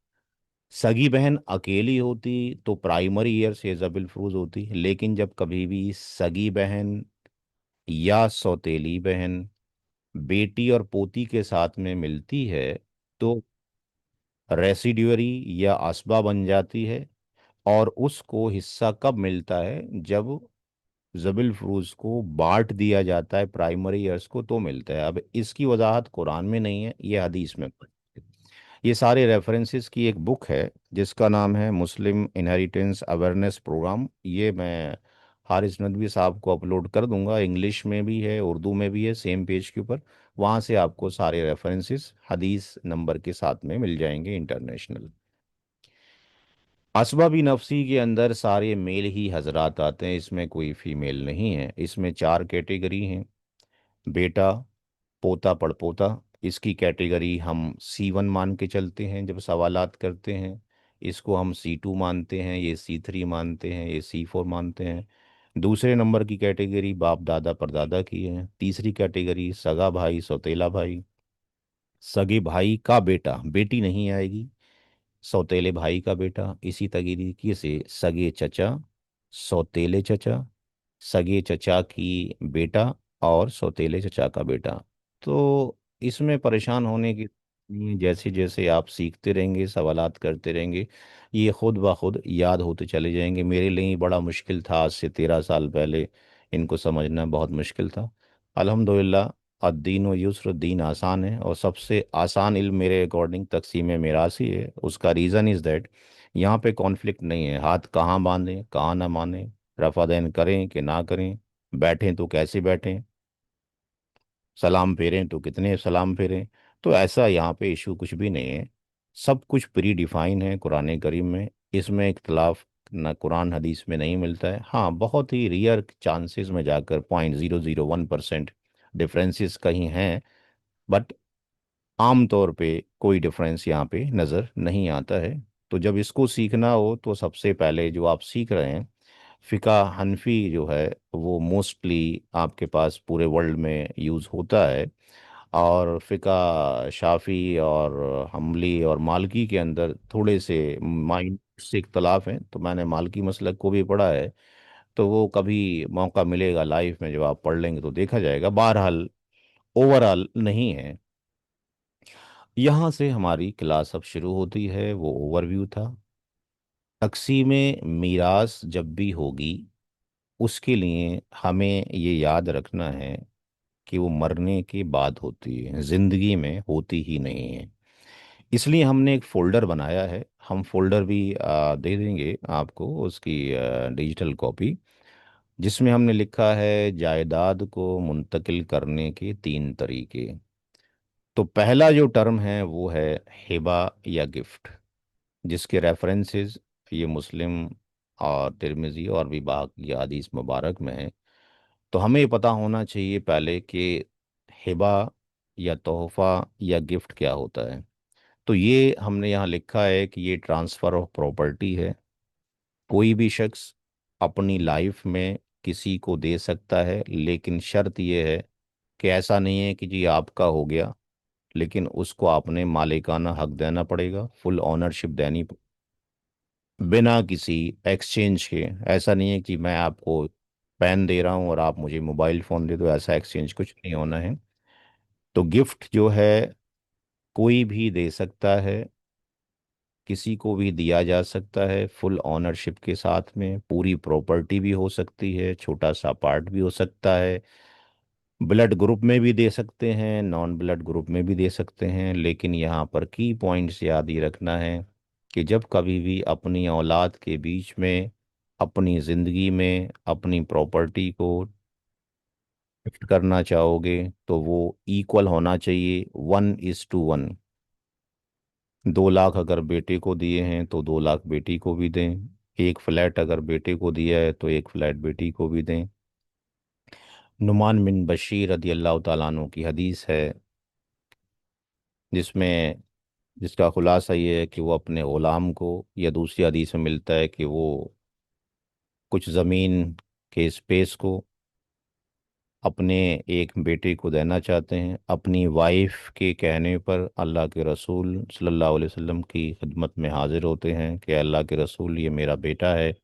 सगी बहन अकेली होती तो प्राइमरी ईयर से जबल फरूज होती, लेकिन जब कभी भी सगी बहन या सौतेली बहन बेटी और पोती के साथ में मिलती है तो रेसिड्यूअरी या असबा बन जाती है। और उसको हिस्सा कब मिलता है? जब जबिल फरूज को बांट दिया जाता है प्राइमरी ईयर्स को, तो मिलता है। अब इसकी वजाहत कुरान में नहीं है, ये हदीस में। ये सारे रेफरेंसेस की एक बुक है जिसका नाम है मुस्लिम इनहेरिटेंस अवेयरनेस प्रोग्राम। ये मैं हारिस नदवी साहब को अपलोड कर दूंगा, इंग्लिश में भी है, उर्दू में भी है, सेम पेज के ऊपर। वहाँ से आपको सारे रेफरेंसेस हदीस नंबर के साथ में मिल जाएंगे इंटरनेशनल। असबाबी नफसी के अंदर सारे मेल ही हजरात आते हैं, इसमें कोई फीमेल नहीं है। इसमें 4 कैटेगरी हैं। बेटा, पोता, पड़पोता, इसकी कैटेगरी हम C1 मान के चलते हैं जब सवालात करते हैं। इसको हम C2 मानते हैं, ये C3 मानते हैं, ये C4 मानते हैं। दूसरे नंबर की कैटेगरी बाप दादा परदादा की है। तीसरी कैटेगरी सगा भाई, सौतेला भाई, सगे भाई का बेटा, बेटी नहीं आएगी, सौतेले भाई का बेटा। इसी तरीके से सगे चचा, सौतेले चचा, सगे चचा की बेटा, और सौतेले चचा का बेटा। तो इसमें परेशान होने की नहीं, जैसे जैसे आप सीखते रहेंगे, सवालात करते रहेंगे, ये खुद ब खुद याद होते चले जाएंगे। मेरे लिए ही बड़ा मुश्किल था, आज से 13 साल पहले इनको समझना बहुत मुश्किल था। अल्हम्दुलिल्लाह, अद्दीन व युस्र, दीन आसान है, और सबसे आसान इल्म मेरे अकॉर्डिंग तकसीम मिरासी है। उसका रीज़न इज़ दैट यहाँ पे कॉन्फ्लिक्ट नहीं है, हाथ कहाँ बांधें कहाँ ना बांधें, रफादैन करें कि ना करें, बैठें तो कैसे बैठें, सलाम फेरें तो कितने सलाम फेरें। तो ऐसा यहाँ पे इशू कुछ भी नहीं है, सब कुछ प्री डिफाइन है कुरान करीम में। इसमें इख्तलाफ न कुरान हदीस में नहीं मिलता है। हाँ, बहुत ही रियर चांसेस में जाकर 0.001% डिफरेंसेस कहीं हैं, बट आम तौर पे कोई डिफरेंस यहाँ पे नज़र नहीं आता है। तो जब इसको सीखना हो तो सबसे पहले जो आप सीख रहे हैं, फ़िका हनफी जो है, वो मोस्टली आपके पास पूरे वर्ल्ड में यूज़ होता है। और फ़िका शाफ़ी और हम्बली और मालकी के अंदर थोड़े से माइंड से इख्तलाफ हैं। तो मैंने मालकी मसलक को भी पढ़ा है, तो वो कभी मौका मिलेगा लाइफ में जब आप पढ़ लेंगे तो देखा जाएगा। बहरहाल ओवरऑल नहीं है। यहाँ से हमारी क्लास अब शुरू होती है, वो ओवरव्यू था। तक़सीम मीरास जब भी होगी, उसके लिए हमें ये याद रखना है कि वो मरने के बाद होती है, ज़िंदगी में होती ही नहीं है। इसलिए हमने एक फ़ोल्डर बनाया है, हम फ़ोल्डर भी दे देंगे आपको, उसकी डिजिटल कॉपी, जिसमें हमने लिखा है जायदाद को मुंतकिल करने के 3 तरीके। तो पहला जो टर्म है वो है हिबा या गिफ्ट, जिसके रेफरेंसेस ये मुस्लिम और तिरमिज़ी और भी बाकी हदीस मुबारक में है। तो हमें ये पता होना चाहिए पहले कि हिबा या तोहफ़ा या गिफ्ट क्या होता है। तो ये हमने यहाँ लिखा है कि ये ट्रांसफ़र ऑफ प्रॉपर्टी है। कोई भी शख्स अपनी लाइफ में किसी को दे सकता है, लेकिन शर्त ये है कि ऐसा नहीं है कि जी आपका हो गया, लेकिन उसको आपने मालिकाना हक देना पड़ेगा, फुल ऑनरशिप देनी बिना किसी एक्सचेंज के। ऐसा नहीं है कि मैं आपको पेन दे रहा हूँ और आप मुझे मोबाइल फ़ोन दे दो, ऐसा एक्सचेंज कुछ नहीं होना है। तो गिफ्ट जो है कोई भी दे सकता है, किसी को भी दिया जा सकता है, फुल ऑनरशिप के साथ में। पूरी प्रॉपर्टी भी हो सकती है, छोटा सा पार्ट भी हो सकता है। ब्लड ग्रुप में भी दे सकते हैं, नॉन ब्लड ग्रुप में भी दे सकते हैं। लेकिन यहाँ पर की पॉइंट्स याद ही रखना है कि जब कभी भी अपनी औलाद के बीच में, अपनी ज़िंदगी में अपनी प्रॉपर्टी को गिफ्ट करना चाहोगे, तो वो इक्वल होना चाहिए, 1:1। 2 लाख अगर बेटे को दिए हैं तो 2 लाख बेटी को भी दें। एक फ्लैट अगर बेटे को दिया है तो एक फ्लैट बेटी को भी दें। नुमान बिन बशीर रदी अल्लाह ताला अन्हु की हदीस है, जिसमें जिसका खुलासा ये है कि वो अपने ग़ुलाम को, या दूसरी हदीस में मिलता है कि वो कुछ ज़मीन के स्पेस को अपने एक बेटे को देना चाहते हैं। अपनी वाइफ के कहने पर अल्लाह के रसूल सल्लल्लाहु अलैहि वसल्लम की खिदमत में हाजिर होते हैं कि अल्लाह के रसूल, ये मेरा बेटा है,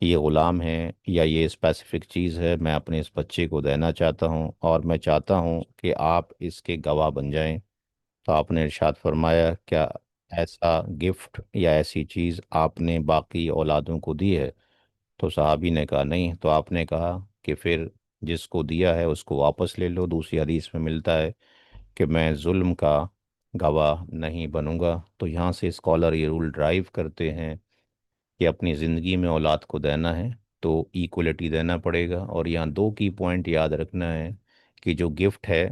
ये ग़ुलाम है, या ये स्पेसिफ़िक चीज़ है, मैं अपने इस बच्चे को देना चाहता हूँ और मैं चाहता हूँ कि आप इसके गवाह बन जाएं। तो आपने इरशाद फरमाया, क्या ऐसा गिफ्ट या ऐसी चीज़ आपने बाकी औलादों को दी है? तो सहाबी ने कहा नहीं। तो आपने कहा कि फिर जिसको दिया है उसको वापस ले लो। दूसरी हदीस में मिलता है कि मैं जुल्म का गवाह नहीं बनूंगा। तो यहाँ से स्कॉलर ये रूल ड्राइव करते हैं कि अपनी ज़िंदगी में औलाद को देना है, तो इक्वलिटी देना पड़ेगा। और यहाँ दो की पॉइंट याद रखना है कि जो गिफ्ट है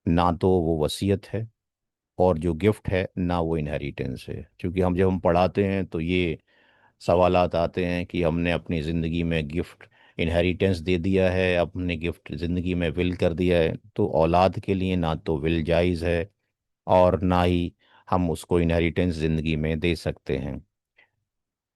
ना तो वो वसीयत है, और जो गिफ्ट है ना वो इनहेरिटेंस है। क्योंकि हम जब हम पढ़ाते हैं तो ये सवालात आते हैं कि हमने अपनी ज़िंदगी में गिफ्ट इनहेरिटेंस दे दिया है, अपने गिफ्ट ज़िंदगी में विल कर दिया है। तो औलाद के लिए ना तो विल जायज़ है और ना ही हम उसको इनहेरिटेंस ज़िंदगी में दे सकते हैं।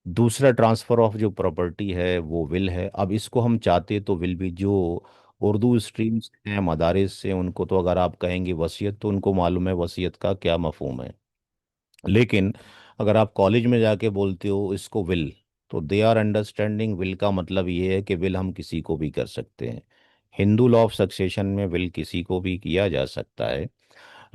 दूसरा ट्रांसफ़र ऑफ जो प्रॉपर्टी है वो विल है। अब इसको हम चाहते तो विल भी, जो उर्दू स्ट्रीम्स हैं मदारिस से, उनको तो अगर आप कहेंगे वसीयत तो उनको मालूम है वसीयत का क्या मफहूम है। लेकिन अगर आप कॉलेज में जाके बोलते हो इसको विल, तो दे आर अंडरस्टैंडिंग विल का मतलब ये है कि विल हम किसी को भी कर सकते हैं। हिंदू लॉ ऑफ सक्सेशन में विल किसी को भी किया जा सकता है,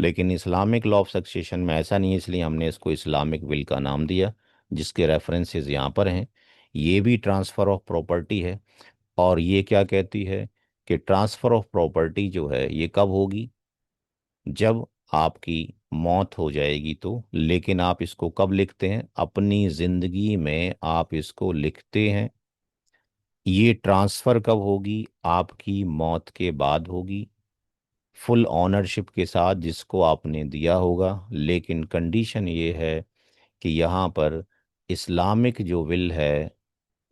लेकिन इस्लामिक लॉ ऑफ सक्सेशन में ऐसा नहीं है, इसलिए हमने इसको इस्लामिक विल का नाम दिया, जिसके रेफरेंसेस यहाँ पर हैं। ये भी ट्रांसफ़र ऑफ प्रॉपर्टी है। और ये क्या कहती है कि ट्रांसफ़र ऑफ प्रॉपर्टी जो है ये कब होगी, जब आपकी मौत हो जाएगी। तो लेकिन आप इसको कब लिखते हैं, अपनी ज़िंदगी में आप इसको लिखते हैं। ये ट्रांसफ़र कब होगी, आपकी मौत के बाद होगी, फुल ऑनरशिप के साथ जिसको आपने दिया होगा। लेकिन कंडीशन ये है कि यहाँ पर इस्लामिक जो विल है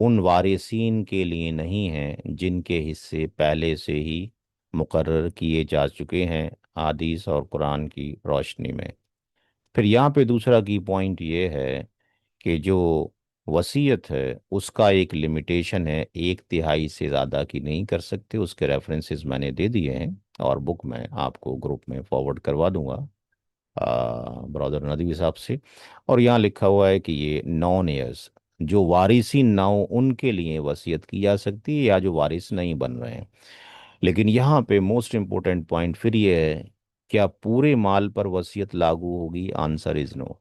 उन वारिसीन के लिए नहीं है जिनके हिस्से पहले से ही मुकर्रर किए जा चुके हैं हदीस और कुरान की रोशनी में। फिर यहाँ पे दूसरा की पॉइंट ये है कि जो वसीयत है उसका एक लिमिटेशन है, 1/3 से ज़्यादा की नहीं कर सकते। उसके रेफरेंसेस मैंने दे दिए हैं और बुक मैं आपको ग्रुप में फॉरवर्ड करवा दूंगा ब्रदर नदवी साहब से। और यहाँ लिखा हुआ है कि ये नॉन एयर्स, जो वारिसी ना हो उनके लिए वसीयत की जा सकती है, या जो वारिस नहीं बन रहे हैं। लेकिन यहाँ पे मोस्ट इम्पोर्टेंट पॉइंट फिर ये है, क्या पूरे माल पर वसीयत लागू होगी? Answer is no.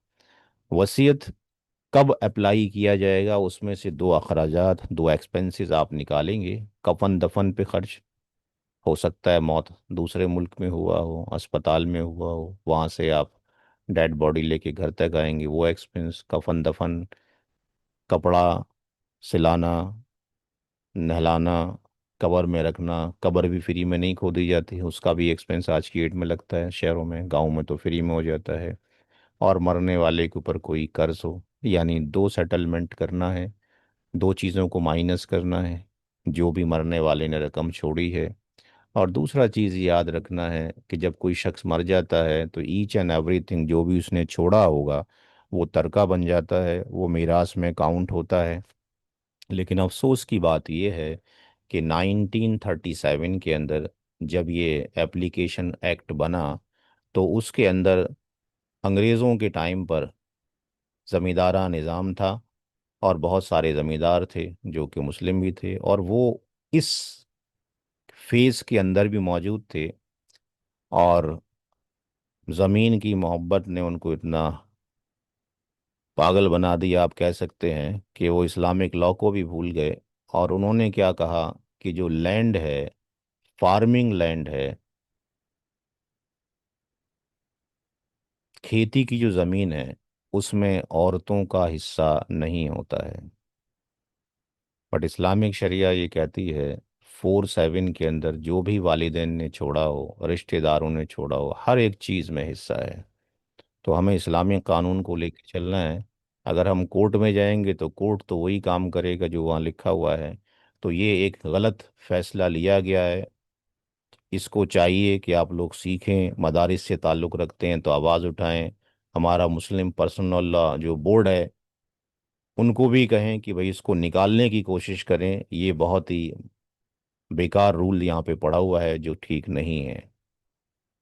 वसीयत कब अप्लाई किया जाएगा, उसमें से दो अखराजात, दो एक्सपेंसेस आप निकालेंगे। कफन दफन पे खर्च, हो सकता है मौत दूसरे मुल्क में हुआ हो, अस्पताल में हुआ हो, वहाँ से आप डेड बॉडी लेके घर तक आएंगे, वो एक्सपेंस। कफन दफन, कपड़ा सिलाना, नहलाना, कबर में रखना। कबर भी फ्री में नहीं खोदी जाती, उसका भी एक्सपेंस आज की डेट में लगता है शहरों में, गाँव में तो फ्री में हो जाता है। और मरने वाले के ऊपर कोई कर्ज हो, यानी दो सेटलमेंट करना है, दो चीज़ों को माइनस करना है, जो भी मरने वाले ने रकम छोड़ी है। और दूसरा चीज़ याद रखना है कि जब कोई शख्स मर जाता है तो ईच एंड एवरीथिंग जो भी उसने छोड़ा होगा वो तरका बन जाता है, वो मीरास में काउंट होता है। लेकिन अफसोस की बात यह है कि 1937 के अंदर जब ये एप्लीकेशन एक्ट बना, तो उसके अंदर अंग्रेज़ों के टाइम पर ज़मींदारा निज़ाम था, और बहुत सारे ज़मींदार थे जो कि मुस्लिम भी थे, और वो इस फेज़ के अंदर भी मौजूद थे। और ज़मीन की मोहब्बत ने उनको इतना पागल बना दिया, आप कह सकते हैं, कि वो इस्लामिक लॉ को भी भूल गए। और उन्होंने क्या कहा कि जो लैंड है, फार्मिंग लैंड है, खेती की जो ज़मीन है, उसमें औरतों का हिस्सा नहीं होता है। बट इस्लामिक शरिया ये कहती है 4/7 के अंदर जो भी वालिदैन ने छोड़ा हो, रिश्तेदारों ने छोड़ा हो, हर एक चीज़ में हिस्सा है। तो हमें इस्लामिक कानून को लेकर चलना है। अगर हम कोर्ट में जाएंगे तो कोर्ट तो वही काम करेगा जो वहाँ लिखा हुआ है। तो ये एक गलत फैसला लिया गया है। इसको चाहिए कि आप लोग सीखें, मदारिस से ताल्लुक़ रखते हैं तो आवाज़ उठाएं। हमारा मुस्लिम पर्सनल लॉ जो बोर्ड है उनको भी कहें कि भाई इसको निकालने की कोशिश करें, ये बहुत ही बेकार रूल यहाँ पे पड़ा हुआ है जो ठीक नहीं है,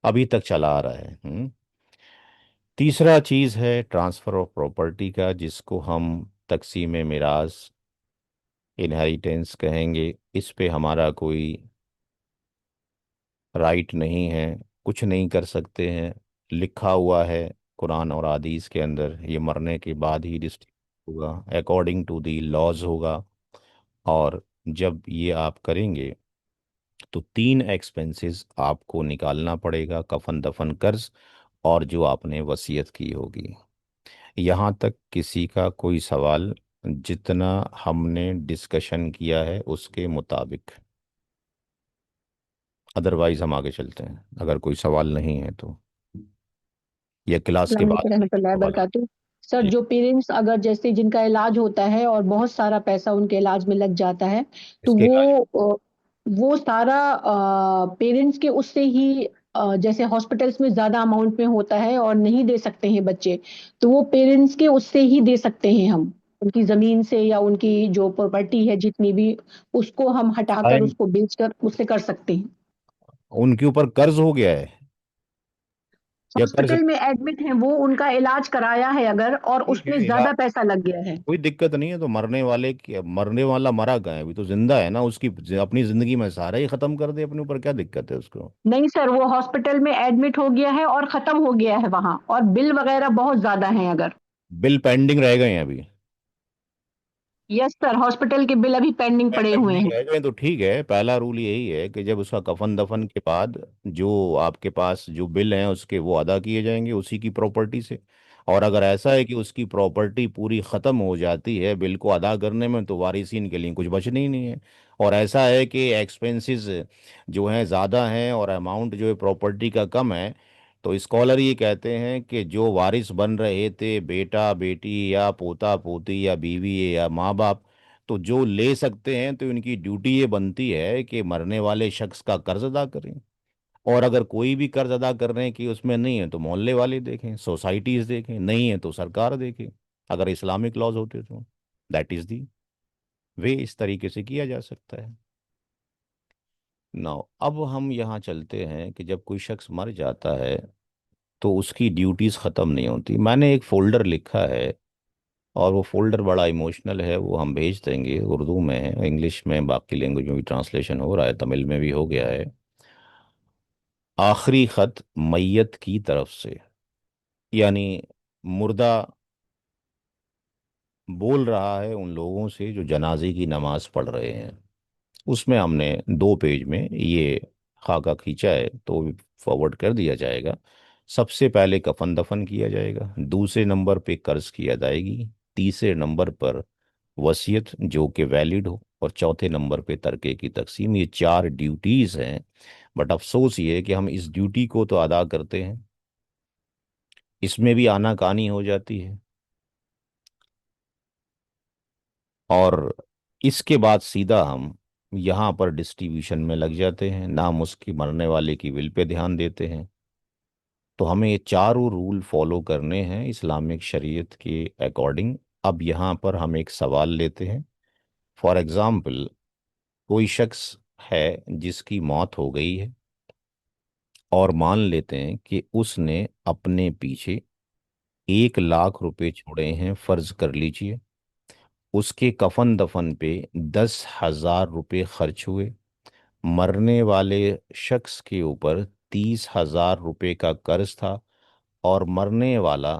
अभी तक चला आ रहा है। तीसरा चीज़ है ट्रांसफ़र ऑफ प्रॉपर्टी का, जिसको हम तकसीम मिरास, इनहेरिटेंस कहेंगे। इस पे हमारा कोई राइट नहीं है, कुछ नहीं कर सकते हैं। लिखा हुआ है कुरान और हदीस के अंदर, ये मरने के बाद ही डिस्ट्रीब्यूट होगा, अकॉर्डिंग टू दी लॉज होगा। और जब ये आप करेंगे तो 3 एक्सपेंसेस आपको निकालना पड़ेगा, कफन दफन कर्ज और जो आपने वसीयत की होगी। यहाँ तक किसी का कोई सवाल? जितना हमने डिस्कशन किया है उसके मुताबिक। अदरवाइज हम आगे चलते हैं, अगर कोई सवाल नहीं है तो, या क्लास के बाद रहमतुल्लाहि सवाल है। बरकातहू। सर, जी, जो पेरेंट्स अगर जैसे जिनका इलाज होता है और बहुत सारा पैसा उनके इलाज में लग जाता है, तो इसके इलाज वो सारा पेरेंट्स के उससे ही जैसे हॉस्पिटल्स में ज्यादा अमाउंट में होता है और नहीं दे सकते हैं बच्चे, तो वो पेरेंट्स के उससे ही दे सकते हैं हम, उनकी जमीन से या उनकी जो प्रॉपर्टी है जितनी भी, उसको हम हटाकर टाइम उसको बेचकर उससे कर सकते हैं। उनके ऊपर कर्ज हो गया है या कर्ज? हॉस्पिटल में एडमिट है वो, उनका इलाज कराया है अगर और ठीक उसमें है, इलाज ज्यादा पैसा लग गया है। कोई दिक्कत नहीं है, तो मरने वाले की, मरने वाला मरा गया है, अभी तो जिंदा है ना, उसकी अपनी जिंदगी में सारा ही खत्म कर दे अपने ऊपर, क्या दिक्कत है उसको? नहीं सर, वो हॉस्पिटल में एडमिट हो गया है और खत्म हो गया है वहां, और बिल वगैरह बहुत ज्यादा है अगर। बिल पेंडिंग रह गए हैं अभी? यस सर, हॉस्पिटल के बिल अभी पेंडिंग पड़े हुए पेंडिंग हैं। रह गए तो ठीक है, पहला रूल यही है कि जब उसका कफन दफन के बाद जो आपके पास जो बिल हैं उसके, वो अदा किए जाएंगे उसी की प्रॉपर्टी से। और अगर ऐसा है कि उसकी प्रॉपर्टी पूरी ख़त्म हो जाती है बिल को अदा करने में, तो वारिसीन के लिए कुछ बचना ही नहीं है। और ऐसा है कि एक्सपेंसेस जो हैं ज़्यादा हैं और अमाउंट जो है प्रॉपर्टी का कम है, तो स्कॉलर ये कहते हैं कि जो वारिस बन रहे थे, बेटा बेटी या पोता पोती या बीवी या माँ बाप, तो जो ले सकते हैं, तो इनकी ड्यूटी ये बनती है कि मरने वाले शख्स का कर्ज अदा करें। और अगर कोई भी कर्ज अदा कर रहे हैं कि उसमें नहीं है, तो मोहल्ले वाले देखें, सोसाइटीज देखें, नहीं है तो सरकार देखे, अगर इस्लामिक लॉज होते तो। दैट इज दी वे, इस तरीके से किया जा सकता है। नाउ अब हम यहाँ चलते हैं कि जब कोई शख्स मर जाता है तो उसकी ड्यूटीज खत्म नहीं होती। मैंने एक फोल्डर लिखा है, और वो फोल्डर बड़ा इमोशनल है, वो हम भेज देंगे, उर्दू में है, इंग्लिश में, बाकी लैंग्वेज में भी ट्रांसलेशन हो रहा है, तमिल में भी हो गया है। आखिरी खत मैयत की तरफ से, यानी मुर्दा बोल रहा है उन लोगों से जो जनाजे की नमाज पढ़ रहे हैं। उसमें हमने 2 पेज में ये खाका खींचा है, तो फॉरवर्ड कर दिया जाएगा। सबसे पहले कफन दफन किया जाएगा, दूसरे नंबर पे कर्ज की अदायगी, तीसरे नंबर पर वसीयत जो कि वैलिड हो, और चौथे नंबर पे तरके की तकसीम। ये 4 ड्यूटीज हैं। बट अफसोस ये है कि हम इस ड्यूटी को तो अदा करते हैं, इसमें भी आनाकानी हो जाती है, और इसके बाद सीधा हम यहाँ पर डिस्ट्रीब्यूशन में लग जाते हैं, ना हम उसकी मरने वाले की विल पे ध्यान देते हैं। तो हमें ये चारों रूल फॉलो करने हैं इस्लामिक शरीयत के अकॉर्डिंग। अब यहाँ पर हम एक सवाल लेते हैं। फॉर एग्जाम्पल, कोई शख्स है जिसकी मौत हो गई है, और मान लेते हैं कि उसने अपने पीछे 1 लाख रुपए छोड़े हैं, फर्ज कर लीजिए। उसके कफन दफन पे 10,000 रुपये खर्च हुए। मरने वाले शख्स के ऊपर 30,000 रुपये का कर्ज था, और मरने वाला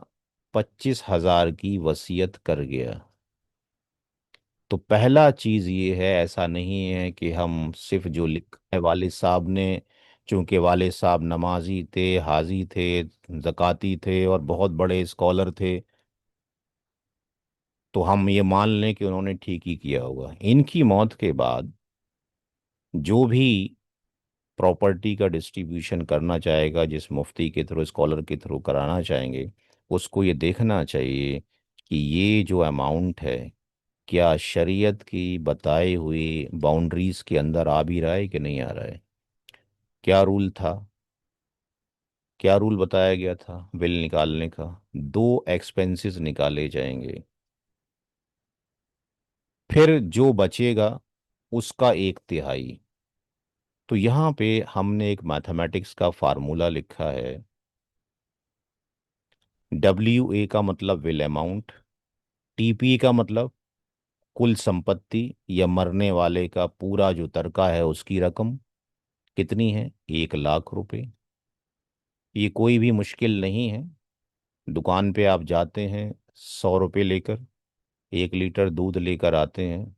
25,000 की वसीयत कर गया। तो पहला चीज ये है, ऐसा नहीं है कि हम सिर्फ जो लिखा है वालिद साहब ने, चूंकि वालिद साहब नमाजी थे, हाजी थे, ज़काती थे और बहुत बड़े स्कॉलर थे, तो हम ये मान लें कि उन्होंने ठीक ही किया होगा। इनकी मौत के बाद जो भी प्रॉपर्टी का डिस्ट्रीब्यूशन करना चाहेगा, जिस मुफ्ती के थ्रू, स्कॉलर के थ्रू कराना चाहेंगे, उसको ये देखना चाहिए कि ये जो अमाउंट है, क्या शरीयत की बताई हुई बाउंड्रीज के अंदर आ भी रहा है कि नहीं आ रहा है। क्या रूल था, क्या रूल बताया गया था बिल निकालने का? 2 एक्सपेंसेस निकाले जाएंगे, फिर जो बचेगा उसका 1/3। तो यहाँ पे हमने एक मैथमेटिक्स का फार्मूला लिखा है। WA का मतलब विल अमाउंट, TP का मतलब कुल संपत्ति या मरने वाले का पूरा जो तरका है उसकी रकम कितनी है, 1 लाख रुपए। ये कोई भी मुश्किल नहीं है। दुकान पे आप जाते हैं 100 रुपये लेकर, 1 लीटर दूध लेकर आते हैं,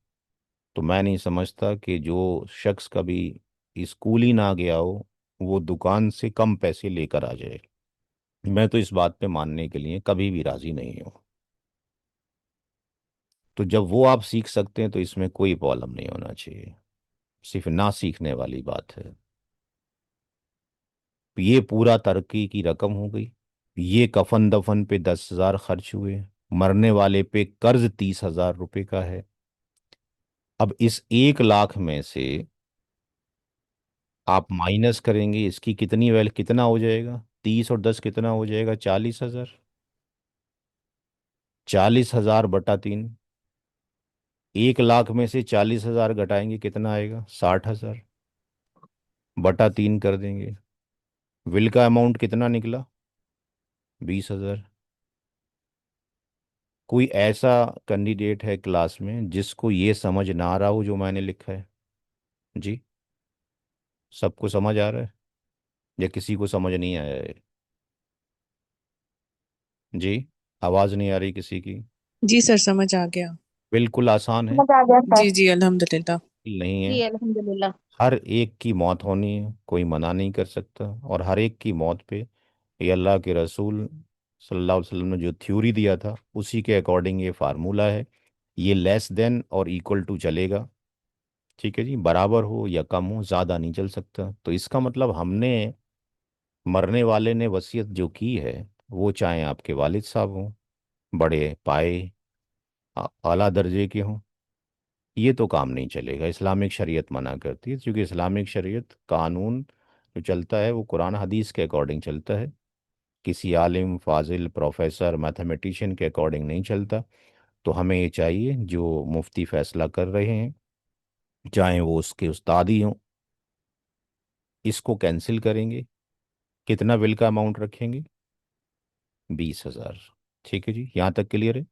तो मैं नहीं समझता कि जो शख्स कभी स्कूल ही ना गया हो वो दुकान से कम पैसे लेकर आ जाए। मैं तो इस बात पे मानने के लिए कभी भी राजी नहीं हूँ। तो जब वो आप सीख सकते हैं तो इसमें कोई प्रॉब्लम नहीं होना चाहिए, सिर्फ ना सीखने वाली बात है। ये पूरा तरक्की की रकम हो गई। ये कफन दफन पे 10,000 खर्च हुए। मरने वाले पे कर्ज 30,000 रुपए का है। अब इस 1 लाख में से आप माइनस करेंगे, इसकी कितनी वैल्यू, कितना हो जाएगा, 30 और 10 कितना हो जाएगा, 40,000। 40,000 बटा 3। 1 लाख में से 40,000 घटाएंगे कितना आएगा, 60,000। बटा 3 कर देंगे। विल का अमाउंट कितना निकला, 20,000। कोई ऐसा कैंडिडेट है क्लास में जिसको ये समझ ना आ रहा हो जो मैंने लिखा है? जी, सबको समझ आ रहा है या किसी को समझ नहीं आया है? जी, आवाज़ नहीं आ रही किसी की? जी सर, समझ आ गया। बिल्कुल आसान है। समझ आ गया जी सर। जी, अल्हम्दुलिल्लाह। नहीं है। जी अल्हम्दुलिल्लाह। हर एक की मौत होनी है, कोई मना नहीं कर सकता। और हर एक की मौत पे ये अल्लाह के रसूल सल्लल्लाहु अलैहि वसल्लम ने जो थ्योरी दिया था उसी के अकॉर्डिंग ये फार्मूला है। ये लेस देन और इक्वल टू चलेगा। ठीक है जी, बराबर हो या कम हो, ज़्यादा नहीं चल सकता। तो इसका मतलब हमने, मरने वाले ने वसीयत जो की है, वो चाहे आपके वालिद साहब हों, बड़े पाए, आला दर्जे के हों, ये तो काम नहीं चलेगा। इस्लामिक शरीयत मना करती है, क्योंकि इस्लामिक शरीयत कानून जो चलता है वो कुरान हदीस के अकॉर्डिंग चलता है। किसी आलिम फाजिल प्रोफेसर मैथमेटिशियन के अकॉर्डिंग नहीं चलता। तो हमें ये चाहिए जो मुफ्ती फैसला कर रहे हैं, चाहे वो उसके उस्ताद ही हों, इसको कैंसिल करेंगे। कितना बिल का अमाउंट रखेंगे, 20,000। ठीक है जी, यहाँ तक क्लियर है?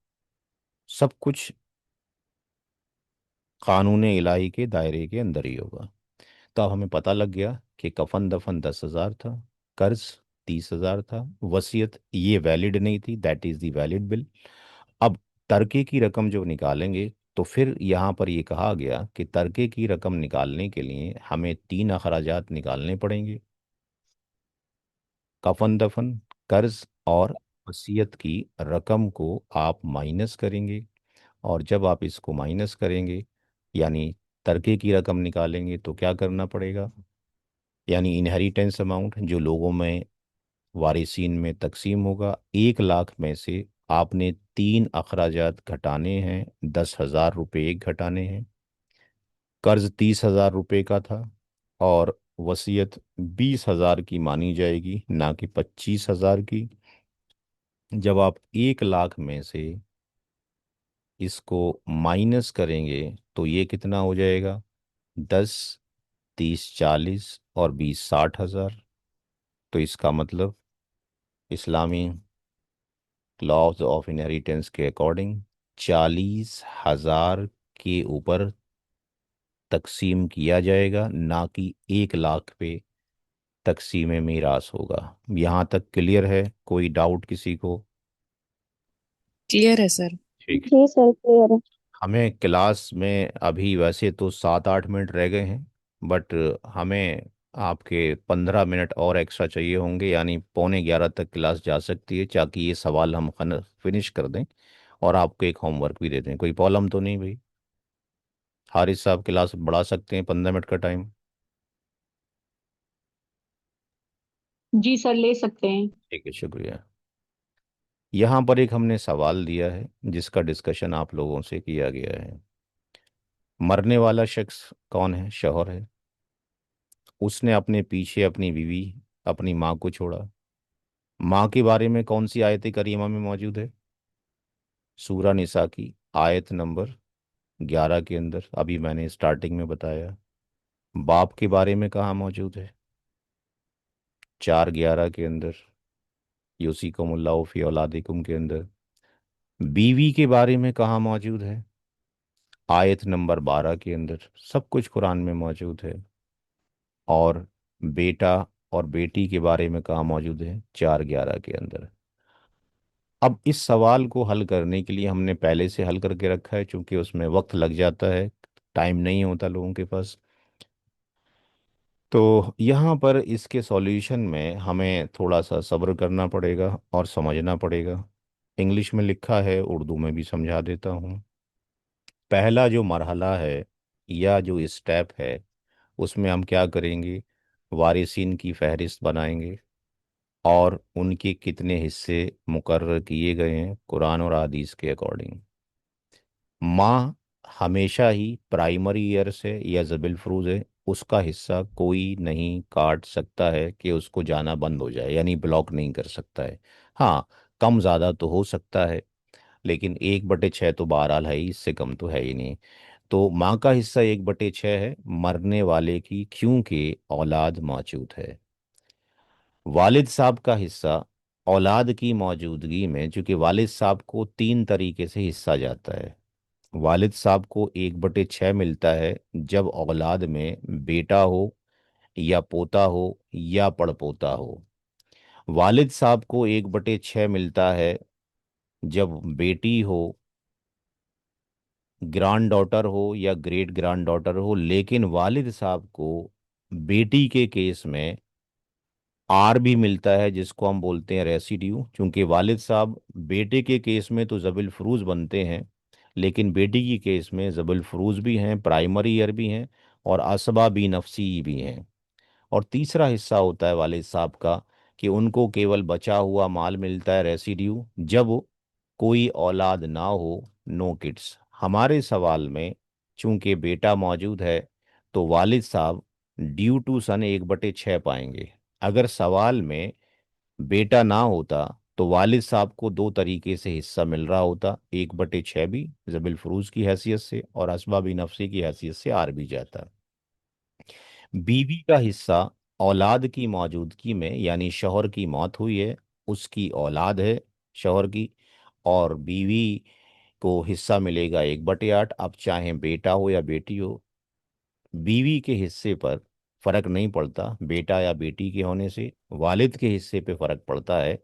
सब कुछ कानून इलाही के दायरे के अंदर ही होगा। तो अब हमें पता लग गया कि कफन दफन 10,000 था, कर्ज 30,000 था, वसीयत ये वैलिड नहीं थी, that is the valid bill. अब तरके की रकम जो निकालेंगे, तो फिर यहाँ पर ये कहा गया कि तरके की रकम निकालने के लिए हमें 3 अखराजात निकालने पड़ेंगे। कफन दफन, कर्ज और वसीयत की रकम को आप माइनस करेंगे। और जब आप इसको माइनस करेंगे, यानी तरके की रकम निकालेंगे, तो क्या करना पड़ेगा, यानी इनहेरिटेंस अमाउंट जो लोगों में वारिसीन में तकसीम होगा, 1 लाख में से आपने 3 अखराजात घटाने हैं, 10,000 रुपये एक घटाने हैं। कर्ज 30,000 रुपये का था और वसीयत 20,000 की मानी जाएगी, ना कि 25,000 की। जब आप 1 लाख में से इसको माइनस करेंगे तो ये कितना हो जाएगा, 10, 30, 40 और 20, 60,000। तो इसका मतलब इस्लामी लॉज ऑफ इनहेरिटेंस के अकॉर्डिंग 40,000 के ऊपर तकसीम किया जाएगा, ना कि 1 लाख पे तकसीम मीरास होगा। यहाँ तक क्लियर है? कोई डाउट किसी को? क्लियर है सर। ठीक। जी सर क्लियर है। हमें क्लास में अभी वैसे तो 7-8 मिनट रह गए हैं, बट हमें आपके 15 मिनट और एक्स्ट्रा चाहिए होंगे, यानी पौने 11 तक क्लास जा सकती है, ताकि ये सवाल हम फिनिश कर दें और आपको एक होमवर्क भी दे दें। कोई प्रॉब्लम तो नहीं भाई? हारिस साहब क्लास बढ़ा सकते हैं 15 मिनट का टाइम? जी सर ले सकते हैं। ठीक है, शुक्रिया। यहाँ पर एक हमने सवाल दिया है जिसका डिस्कशन आप लोगों से किया गया है। मरने वाला शख्स कौन है, शौहर है। उसने अपने पीछे अपनी बीवी, अपनी माँ को छोड़ा। माँ के बारे में कौन सी आयत करीमा में मौजूद है? सूरा निसा की आयत नंबर 11 के अंदर, अभी मैंने स्टार्टिंग में बताया। बाप के बारे में कहाँ मौजूद है? 4:11 के अंदर, यूसिकुमुल्लाहु फी औलादिकुम के अंदर। बीवी के बारे में कहाँ मौजूद है? आयत नंबर 12 के अंदर। सब कुछ कुरान में मौजूद है। और बेटा और बेटी के बारे में कहाँ मौजूद है? 4:11 के अंदर। अब इस सवाल को हल करने के लिए हमने पहले से हल करके रखा है, क्योंकि उसमें वक्त लग जाता है, टाइम नहीं होता लोगों के पास। तो यहाँ पर इसके सॉल्यूशन में हमें थोड़ा सा सब्र करना पड़ेगा और समझना पड़ेगा। इंग्लिश में लिखा है, उर्दू में भी समझा देता हूँ। पहला जो मरहला है या जो स्टेप है, उसमें हम क्या करेंगे, वारिसीन की फहरिस्त बनाएंगे और उनके कितने हिस्से मुकर्रर किए गए हैं कुरान और हदीस के अकॉर्डिंग। माँ हमेशा ही प्राइमरी ईयर से या ज़बिल फ्रूज है, उसका हिस्सा कोई नहीं काट सकता है कि उसको जाना बंद हो जाए, यानी ब्लॉक नहीं कर सकता है। हाँ, कम ज़्यादा तो हो सकता है, लेकिन 1/6 तो बहरहाल है ही, इससे कम तो है ही नहीं। तो माँ का हिस्सा 1/6 है मरने वाले की, क्योंकि औलाद मौजूद है। वालिद साहब का हिस्सा औलाद की मौजूदगी में, चूंकि वालिद साहब को 3 तरीके से हिस्सा जाता है। वालिद साहब को 1/6 मिलता है जब औलाद में बेटा हो या पोता हो या पड़पोता हो। वालिद साहब को 1/6 मिलता है जब बेटी हो, ग्रैंड डॉटर हो या ग्रेट ग्रैंड डॉटर हो। लेकिन वालिद साहब को बेटी के केस में आर भी मिलता है, जिसको हम बोलते हैं रेसिड्यू। चूंकि वालिद साहब बेटे के केस में तो जबिल फरूज बनते हैं, लेकिन बेटी की केस में जबिल फरूज भी हैं, प्राइमरी ईयर भी हैं और असबा भी नफसी भी हैं। और तीसरा हिस्सा होता है वालिद साहब का कि उनको केवल बचा हुआ माल मिलता है, रेसिड्यू, जब कोई औलाद ना हो, नो किड्स। हमारे सवाल में चूंकि बेटा मौजूद है, तो वालिद साहब ड्यू टू सन 1/6 पाएंगे। अगर सवाल में बेटा ना होता तो वालिद साहब को 2 तरीके से हिस्सा मिल रहा होता, 1/6 भी जबिल फरूज की हैसियत से और असबाब नफसी की हैसियत से आर भी जाता। बीवी का हिस्सा औलाद की मौजूदगी में, यानी शौहर की मौत हुई है, उसकी औलाद है शौहर की, और बीवी को हिस्सा मिलेगा 1/8। अब चाहे बेटा हो या बेटी हो, बीवी के हिस्से पर फर्क नहीं पड़ता बेटा या बेटी के होने से। वालिद के हिस्से पे फर्क पड़ता है,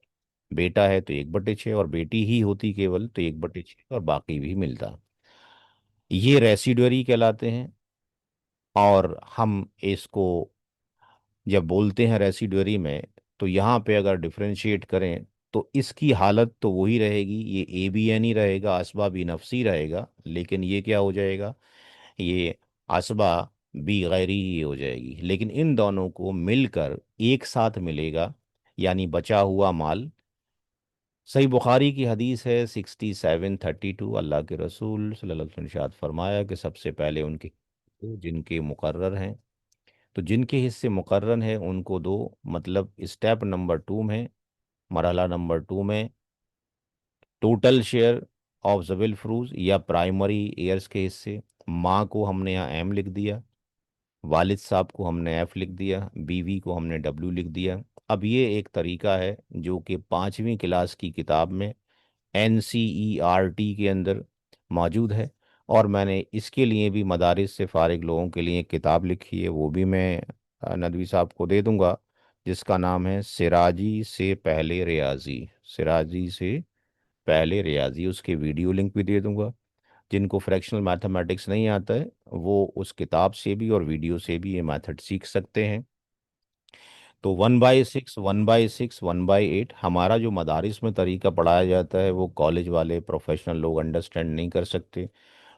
बेटा है तो 1/6 और बेटी ही होती केवल तो 1/6 और बाकी भी मिलता। ये रेसिडुअरी कहलाते हैं। और हम इसको जब बोलते हैं रेसिडुअरी में, तो यहाँ पे अगर डिफरेंशिएट करें तो इसकी हालत तो वही रहेगी, ये ए बी एन ही रहेगा, असबा बी नफसी रहेगा। लेकिन ये क्या हो जाएगा, ये असबा बी गैरी ही हो जाएगी। लेकिन इन दोनों को मिलकर एक साथ मिलेगा, यानी बचा हुआ माल। सही बुखारी की हदीस है 6732, अल्लाह के रसूल सल्लल्लाहु अलैहि वसल्लम ने इरशाद फरमाया कि सबसे पहले उनके जिनके मुकर्रर हैं, तो जिनके हिस्से मुकर्रर हैं उनको दो। मतलब स्टेप नंबर 2 में, मरहला नंबर 2 में, टोटल शेयर ऑफ जबिल फ्रूज या प्राइमरी ईयर्स के हिस्से, माँ को हमने यहाँ एम लिख दिया, वालिद साहब को हमने एफ लिख दिया, बीवी को हमने डब्ल्यू लिख दिया। अब ये एक तरीका है जो कि 5वीं क्लास की किताब में NCERT के अंदर मौजूद है, और मैंने इसके लिए भी मदारिस से फारिग लोगों के लिए एक किताब लिखी है, वो भी मैं नदवी साहब को दे दूंगा, जिसका नाम है सिराजी से पहले रियाजी। सिराजी से पहले रियाजी, उसके वीडियो लिंक भी दे दूंगा। जिनको फ्रैक्शनल मैथमेटिक्स नहीं आता है, वो उस किताब से भी और वीडियो से भी ये मेथड सीख सकते हैं। तो 1/6, 1/6, 1/8 हमारा जो मदारिस में तरीका पढ़ाया जाता है, वो कॉलेज वाले प्रोफेशनल लोग अंडरस्टैंड नहीं कर सकते।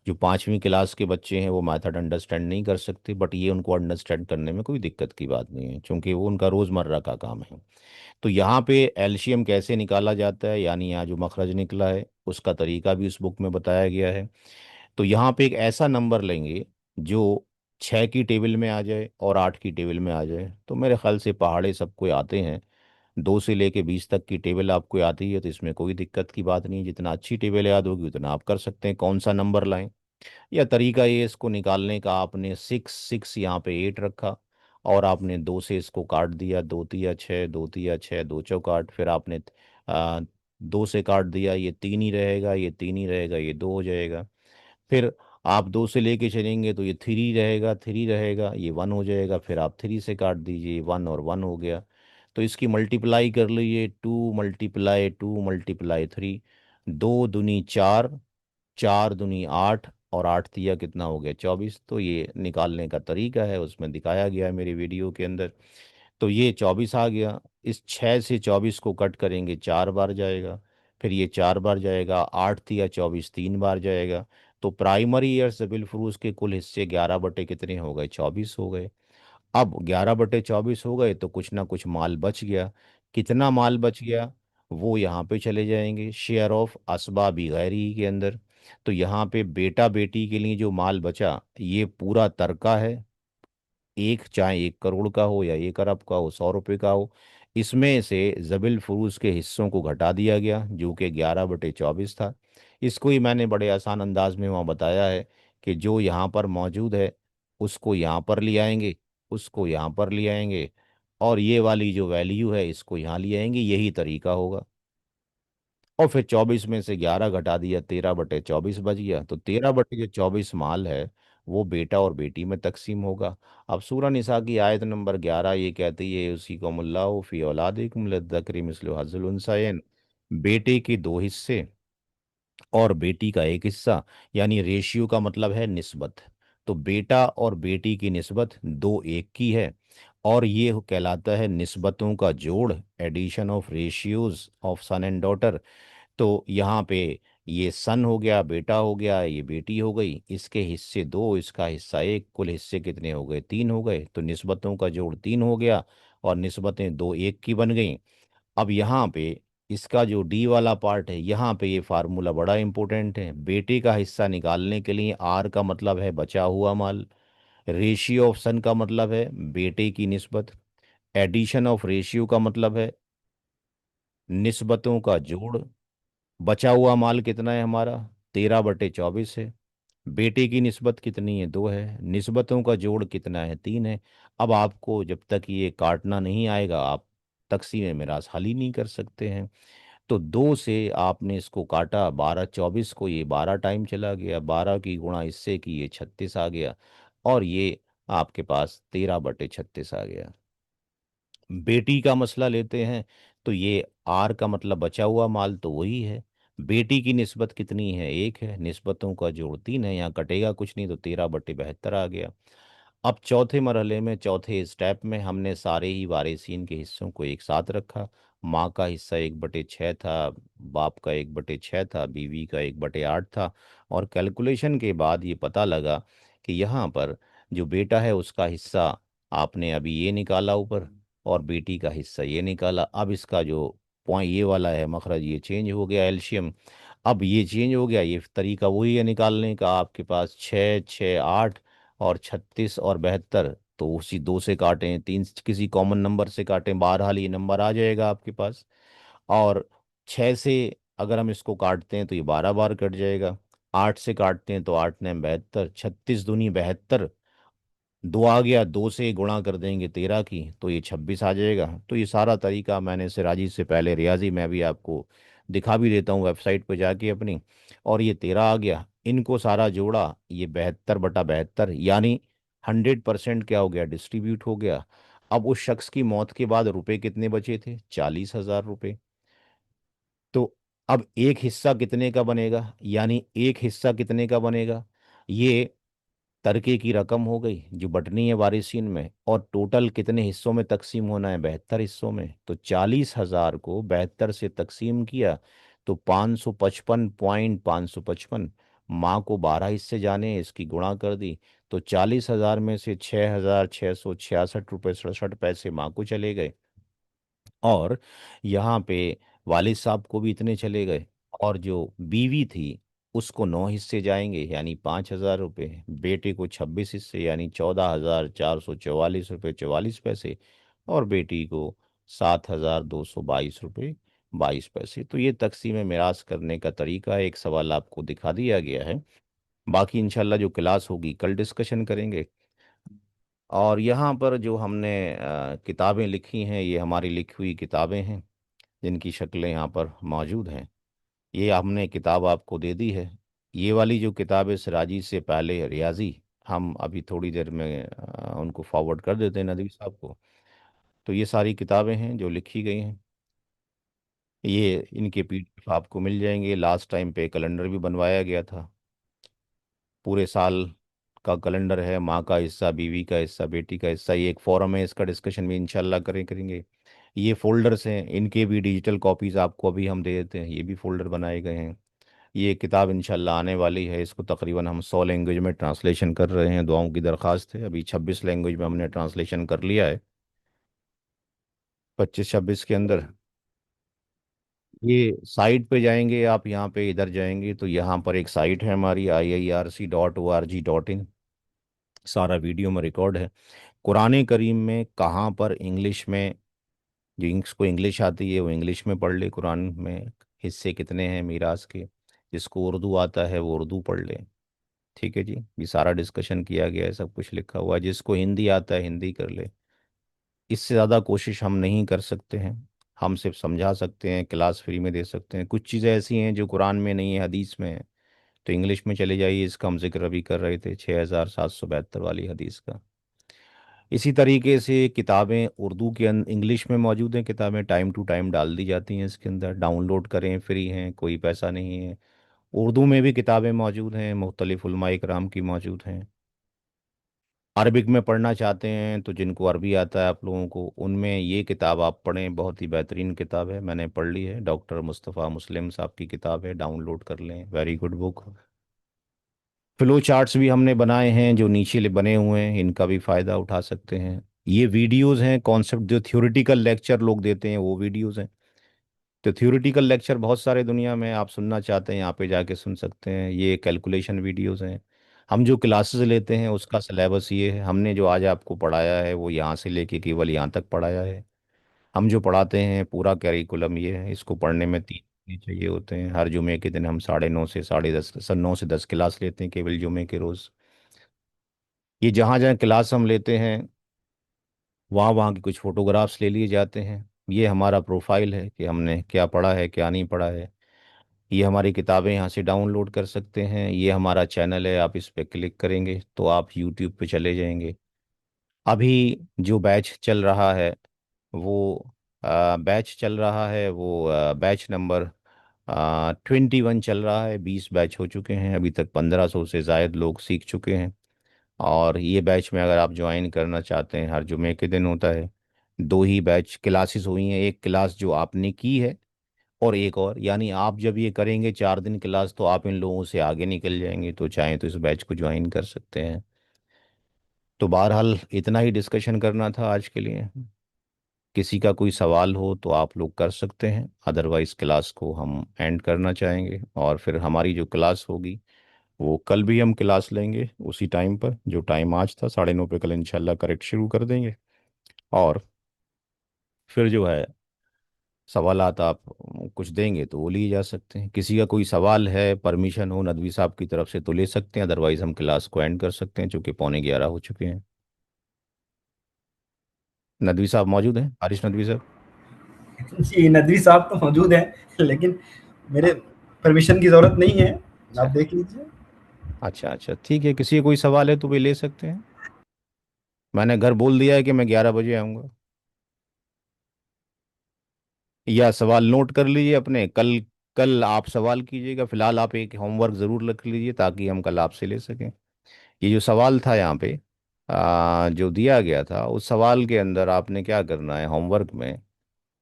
जो 5वीं क्लास के बच्चे हैं वो मेथड अंडरस्टैंड नहीं कर सकते, बट ये उनको अंडरस्टैंड करने में कोई दिक्कत की बात नहीं है, क्योंकि वो उनका रोज़मर्रा का काम है। तो यहाँ पे एलसीएम कैसे निकाला जाता है, यानी यहाँ जो मखरज निकला है उसका तरीका भी उस बुक में बताया गया है। तो यहाँ पे एक ऐसा नंबर लेंगे जो 6 की टेबल में आ जाए और 8 की टेबल में आ जाए। तो मेरे ख्याल से पहाड़े सबको आते हैं, 2 से लेके 20 तक की टेबल आपको आती है, तो इसमें कोई दिक्कत की बात नहीं है। जितना अच्छी टेबल याद होगी उतना आप कर सकते हैं। कौन सा नंबर लाएं, या तरीका ये इसको निकालने का, आपने 6 6 यहाँ पे 8 रखा और आपने 2 से इसको काट दिया, 2 तिया 6, 2 तिया 6, 2 चौकाट, फिर आपने 2 से काट दिया, ये 3 ही रहेगा, ये 3 ही रहेगा, ये 2 हो जाएगा। फिर आप 2 से लेके चलेंगे तो ये 3 रहेगा, 3 रहेगा, ये 1 हो जाएगा। फिर आप 3 से काट दीजिए, 1 और 1 हो गया। तो इसकी मल्टीप्लाई कर लीजिए, 2 × 2 × 3, 2 दूनी 4, 4 दूनी 8, और 8 तिया कितना हो गया, 24। तो ये निकालने का तरीका है, उसमें दिखाया गया है मेरी वीडियो के अंदर। तो ये 24 आ गया। इस 6 से 24 को कट करेंगे, 4 बार जाएगा। फिर ये 4 बार जाएगा, 8 तिया 24 3 बार जाएगा। तो प्राइमरी ईयर सिविल फुरूज के कुल हिस्से 11 बटे कितने हो गए, 24 हो गए। अब 11/24 हो गए तो कुछ ना कुछ माल बच गया। कितना माल बच गया, वो यहाँ पे चले जाएंगे शेयर ऑफ असबाबी गैरी के अंदर। तो यहाँ पे बेटा बेटी के लिए जो माल बचा ये पूरा तरका है, एक चाहे 1 करोड़ का हो या 1 अरब का हो, 100 रुपये का हो, इसमें से जबिल फुरूज के हिस्सों को घटा दिया गया जो कि 11/24 था। इसको ही मैंने बड़े आसान अंदाज में वहाँ बताया है कि जो यहाँ पर मौजूद है उसको यहाँ पर ले आएंगे, उसको यहाँ पर ले आएंगे, और ये वाली जो वैल्यू है इसको यहाँ ले आएंगे, यही तरीका होगा। और फिर 24 में से 11 घटा दिया, 13/24 बच गया। तो 13/24 माल है वो बेटा और बेटी में तकसीम होगा। अब सूरह निसा की आयत नंबर 11 ये कहती है, उसी को मुल्लाहु फी औलादिकुम लिद्दकरी मिस्लु हज़्ज़िल उनसायैन, बेटे के 2 हिस्से और बेटी का 1 हिस्सा, यानी रेशियो का मतलब है निस्बत। तो बेटा और बेटी की निस्बत 2:1 की है, और ये कहलाता है निस्बतों का जोड़, addition of ratios of son and daughter. तो यहाँ पे ये सन हो गया, बेटा हो गया, ये बेटी हो गई, इसके हिस्से 2, इसका हिस्सा 1, कुल हिस्से कितने हो गए, 3 हो गए। तो निस्बतों का जोड़ 3 हो गया और निस्बतें 2:1 की बन गई। अब यहाँ पे इसका जो डी वाला पार्ट है, यहाँ पे ये फार्मूला बड़ा इंपॉर्टेंट है। बेटे का हिस्सा निकालने के लिए आर का मतलब है बचा हुआ माल, रेशियो ऑफ सन का मतलब है बेटे की निस्बत, एडिशन ऑफ रेशियो का मतलब है निस्बतों का जोड़। बचा हुआ माल कितना है हमारा, 13/24 है। बेटे की निस्बत कितनी है, 2 है। निस्बतों का जोड़ कितना है, 3 है। अब आपको जब तक ये काटना नहीं आएगा आप तकसीम मिरास हल ही नहीं कर सकते हैं। तो 2 से आपने इसको काटा, 12/24 को ये 12 टाइम चला गया, 12 की गुणा इससे की ये 36 आ गया, और ये आपके पास 13/36 आ गया। बेटी का मसला लेते हैं, तो ये आर का मतलब बचा हुआ माल तो वही है। बेटी की निस्बत कितनी है, 1 है, निस्बतों का जोड़ 3 है, यहाँ कटेगा कुछ नहीं, तो 13/72 आ गया। अब चौथे मरहले में, चौथे स्टेप में हमने सारे ही वारिसीन के हिस्सों को एक साथ रखा। माँ का हिस्सा 1/6 था, बाप का 1/6 था, बीवी का 1/8 था, और कैलकुलेशन के बाद ये पता लगा कि यहाँ पर जो बेटा है उसका हिस्सा आपने अभी ये निकाला ऊपर, और बेटी का हिस्सा ये निकाला। अब इसका जो पॉइंट ये वाला है मखरज, ये चेंज हो गया एल्शियम। अब ये चेंज हो गया, ये तरीका वही है निकालने का। आपके पास 6, 6, 8 और 36 और 72, तो उसी 2 से काटें, 3 किसी कॉमन नंबर से काटें, बहरहाल ये नंबर आ जाएगा आपके पास। और 6 से अगर हम इसको काटते हैं तो ये 12 बार कट जाएगा। 8 से काटते हैं तो 8 9 72, 36 दूनी 72, 2 आ गया, 2 से गुणा कर देंगे 13 की, तो ये 26 आ जाएगा। तो ये सारा तरीका मैंने सिराजी से पहले रियाजी में भी आपको दिखा भी देता हूँ वेबसाइट पर जाके अपनी। और ये 13 आ गया, इनको सारा जोड़ा, ये 72/72, यानी 100% क्या हो गया, डिस्ट्रीब्यूट हो गया। अब उस शख्स की मौत के बाद रुपए कितने बचे थे, 40,000 रुपये। तो अब एक हिस्सा कितने का बनेगा, यानी एक हिस्सा कितने का बनेगा, ये तरके की रकम हो गई जो बटनी है वारिसीन में, और टोटल कितने हिस्सों में तकसीम होना है, 72 हिस्सों में। तो 40,000 को 72 से तकसीम किया तो 555.555, माँ को 12 हिस्से जाने हैं, इसकी गुणा कर दी, तो 40,000 में से 6,666 रुपये 67 पैसे माँ को चले गए, और यहाँ पे वालिद साहब को भी इतने चले गए, और जो बीवी थी उसको 9 हिस्से जाएंगे यानी 5,000 रुपये, बेटे को 26 हिस्से यानी 14,444 रुपये 44 पैसे, और बेटी को 7,222 रुपये 22 पैसे। तो ये तकसीम मिरास करने का तरीका है। एक सवाल आपको दिखा दिया गया है, बाकी इंशाल्लाह जो क्लास होगी कल डिस्कशन करेंगे। और यहाँ पर जो हमने किताबें लिखी हैं, ये हमारी लिखी हुई किताबें हैं जिनकी शक्लें यहाँ पर मौजूद हैं। ये हमने किताब आपको दे दी है। ये वाली जो किताब है सिराजी से पहले रियाजी, हम अभी थोड़ी देर में उनको फॉरवर्ड कर देते हैं नदवी साहब को। तो ये सारी किताबें हैं जो लिखी गई हैं, ये इनके पीडीएफ आपको मिल जाएंगे। लास्ट टाइम पे कैलेंडर भी बनवाया गया था, पूरे साल का कैलेंडर है, माँ का हिस्सा, बीवी का हिस्सा, बेटी का हिस्सा। ये एक फोरम है, इसका डिस्कशन भी इंशाल्लाह करेंगे। ये फोल्डर्स हैं, इनके भी डिजिटल कॉपीज़ आपको अभी हम दे देते हैं, ये भी फोल्डर बनाए गए हैं। ये किताब इंशाल्लाह आने वाली है। इसको तकरीबन हम 100 लैंग्वेज में ट्रांसलेशन कर रहे हैं। दुआओं की दरख्वास्त है। अभी 26 लैंग्वेज में हमने ट्रांसलेशन कर लिया है, 25-26 के अंदर। ये साइट पे जाएंगे आप, यहाँ पे इधर जाएंगे तो यहाँ पर एक साइट है हमारी iirc.org.in। सारा वीडियो में रिकॉर्ड है। कुरान करीम में कहाँ पर इंग्लिश में, जिसको इंग्लिश आती है वो इंग्लिश में पढ़ ले। कुरान में हिस्से कितने हैं मीरास के, जिसको उर्दू आता है वो उर्दू पढ़ ले। ठीक है जी, ये सारा डिस्कशन किया गया है, सब कुछ लिखा हुआ है। जिसको हिंदी आता है हिंदी कर ले। इससे ज़्यादा कोशिश हम नहीं कर सकते हैं। हम सिर्फ समझा सकते हैं, क्लास फ्री में दे सकते हैं। कुछ चीज़ें ऐसी हैं जो कुरान में नहीं है, हदीस में है, तो इंग्लिश में चले जाइए। इसका हम जिक्र अभी कर रहे थे 6772 वाली हदीस का। इसी तरीके से किताबें उर्दू के इंग्लिश में मौजूद हैं। किताबें टाइम टू टाइम डाल दी जाती हैं इसके अंदर। डाउनलोड करें, फ्री हैं, कोई पैसा नहीं है। उर्दू में भी किताबें मौजूद हैं, मुख्तलिफ उलमा इकराम की मौजूद हैं। अरबिक में पढ़ना चाहते हैं तो जिनको अरबी आता है आप लोगों को, उनमें ये किताब आप पढ़ें। बहुत ही बेहतरीन किताब है, मैंने पढ़ ली है। डॉक्टर मुस्तफ़ा मुस्लिम साहब की किताब है, डाउनलोड कर लें, very good book. Flow charts भी हमने बनाए हैं जो नीचे बने हुए हैं, इनका भी फ़ायदा उठा सकते हैं। ये वीडियोस हैं, कॉन्सेप्ट जो थ्योरेटिकल लेक्चर लोग देते हैं वो वीडियोस हैं। तो थ्योरेटिकल लेक्चर बहुत सारे दुनिया में, आप सुनना चाहते हैं यहाँ पे जाके सुन सकते हैं। ये कैलकुलेशन वीडियोस हैं। हम जो क्लासेस लेते हैं उसका सिलेबस ये है। हमने जो आज आपको पढ़ाया है वो यहाँ से लेके केवल यहाँ तक पढ़ाया है। हम जो पढ़ाते हैं पूरा कैरिकुलम ये है। इसको पढ़ने में 3 दिन चाहिए होते हैं। हर जुमे के दिन हम 9:30 से 10:30 9 से 10 क्लास लेते हैं केवल जुमे के रोज़। ये जहाँ जहाँ क्लास हम लेते हैं वहाँ वहाँ की कुछ फ़ोटोग्राफ्स ले लिए जाते हैं। ये हमारा प्रोफाइल है कि हमने क्या पढ़ा है क्या नहीं पढ़ा है। ये हमारी किताबें यहाँ से डाउनलोड कर सकते हैं। ये हमारा चैनल है, आप इस पर क्लिक करेंगे तो आप यूट्यूब पे चले जाएंगे। अभी जो बैच चल रहा है वो बैच नंबर 21 चल रहा है। 20 बैच हो चुके हैं, अभी तक 1500 से ज़ायद लोग सीख चुके हैं। और ये बैच में अगर आप ज्वाइन करना चाहते हैं, हर जुमे के दिन होता है। 2 ही बैच क्लासेस हुई हैं, एक क्लास जो आपने की है और एक और, यानी आप जब ये करेंगे 4 दिन क्लास तो आप इन लोगों से आगे निकल जाएंगे। तो चाहें तो इस बैच को ज्वाइन कर सकते हैं। तो बहरहाल इतना ही डिस्कशन करना था आज के लिए। किसी का कोई सवाल हो तो आप लोग कर सकते हैं, अदरवाइज क्लास को हम एंड करना चाहेंगे। और फिर हमारी जो क्लास होगी वो कल भी हम क्लास लेंगे उसी टाइम पर, जो टाइम आज था 9:30 पे, कल इंशाल्लाह करेक्ट शुरू कर देंगे। और फिर जो है सवालात आप कुछ देंगे तो वो लिए जा सकते हैं। किसी का कोई सवाल है, परमिशन हो नदवी साहब की तरफ से तो ले सकते हैं, अदरवाइज हम क्लास को एंड कर सकते हैं चूँकि 11:45 हो चुके हैं। नदवी साहब मौजूद हैं, हारिश नदवी साहब? जी, नदवी साहब तो मौजूद हैं, लेकिन मेरे परमिशन की ज़रूरत नहीं है, आप अच्छा देख लीजिए। अच्छा अच्छा, ठीक है। किसी का कोई सवाल है तो वे ले सकते हैं। मैंने घर बोल दिया है कि मैं 11 बजे आऊँगा। या सवाल नोट कर लीजिए अपने, कल कल आप सवाल कीजिएगा। फिलहाल आप एक होमवर्क ज़रूर रख लीजिए ताकि हम कल आपसे ले सकें। ये जो सवाल था यहाँ पे जो दिया गया था, उस सवाल के अंदर आपने क्या करना है होमवर्क में,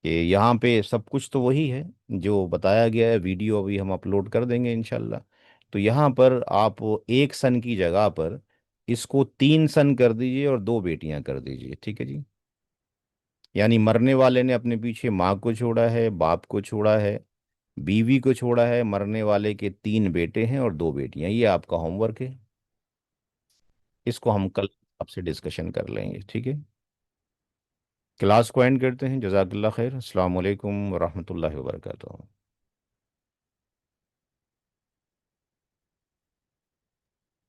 कि यहाँ पे सब कुछ तो वही है जो बताया गया है। वीडियो अभी हम अपलोड कर देंगे इंशाल्लाह। तो यहाँ पर आप 1 सन की जगह पर इसको 3 सन कर दीजिए और 2 बेटियां कर दीजिए। ठीक है जी? यानी मरने वाले ने अपने पीछे माँ को छोड़ा है, बाप को छोड़ा है, बीवी को छोड़ा है। मरने वाले के 3 बेटे हैं और 2 बेटियां। ये आपका होमवर्क है। इसको हम कल आपसे डिस्कशन कर लेंगे। ठीक है? क्लास को एंड करते हैं। जज़ाकल्लाह खैर। अस्सलाम वालेकुम वरहमतुल्लाहि वबरकातुहू।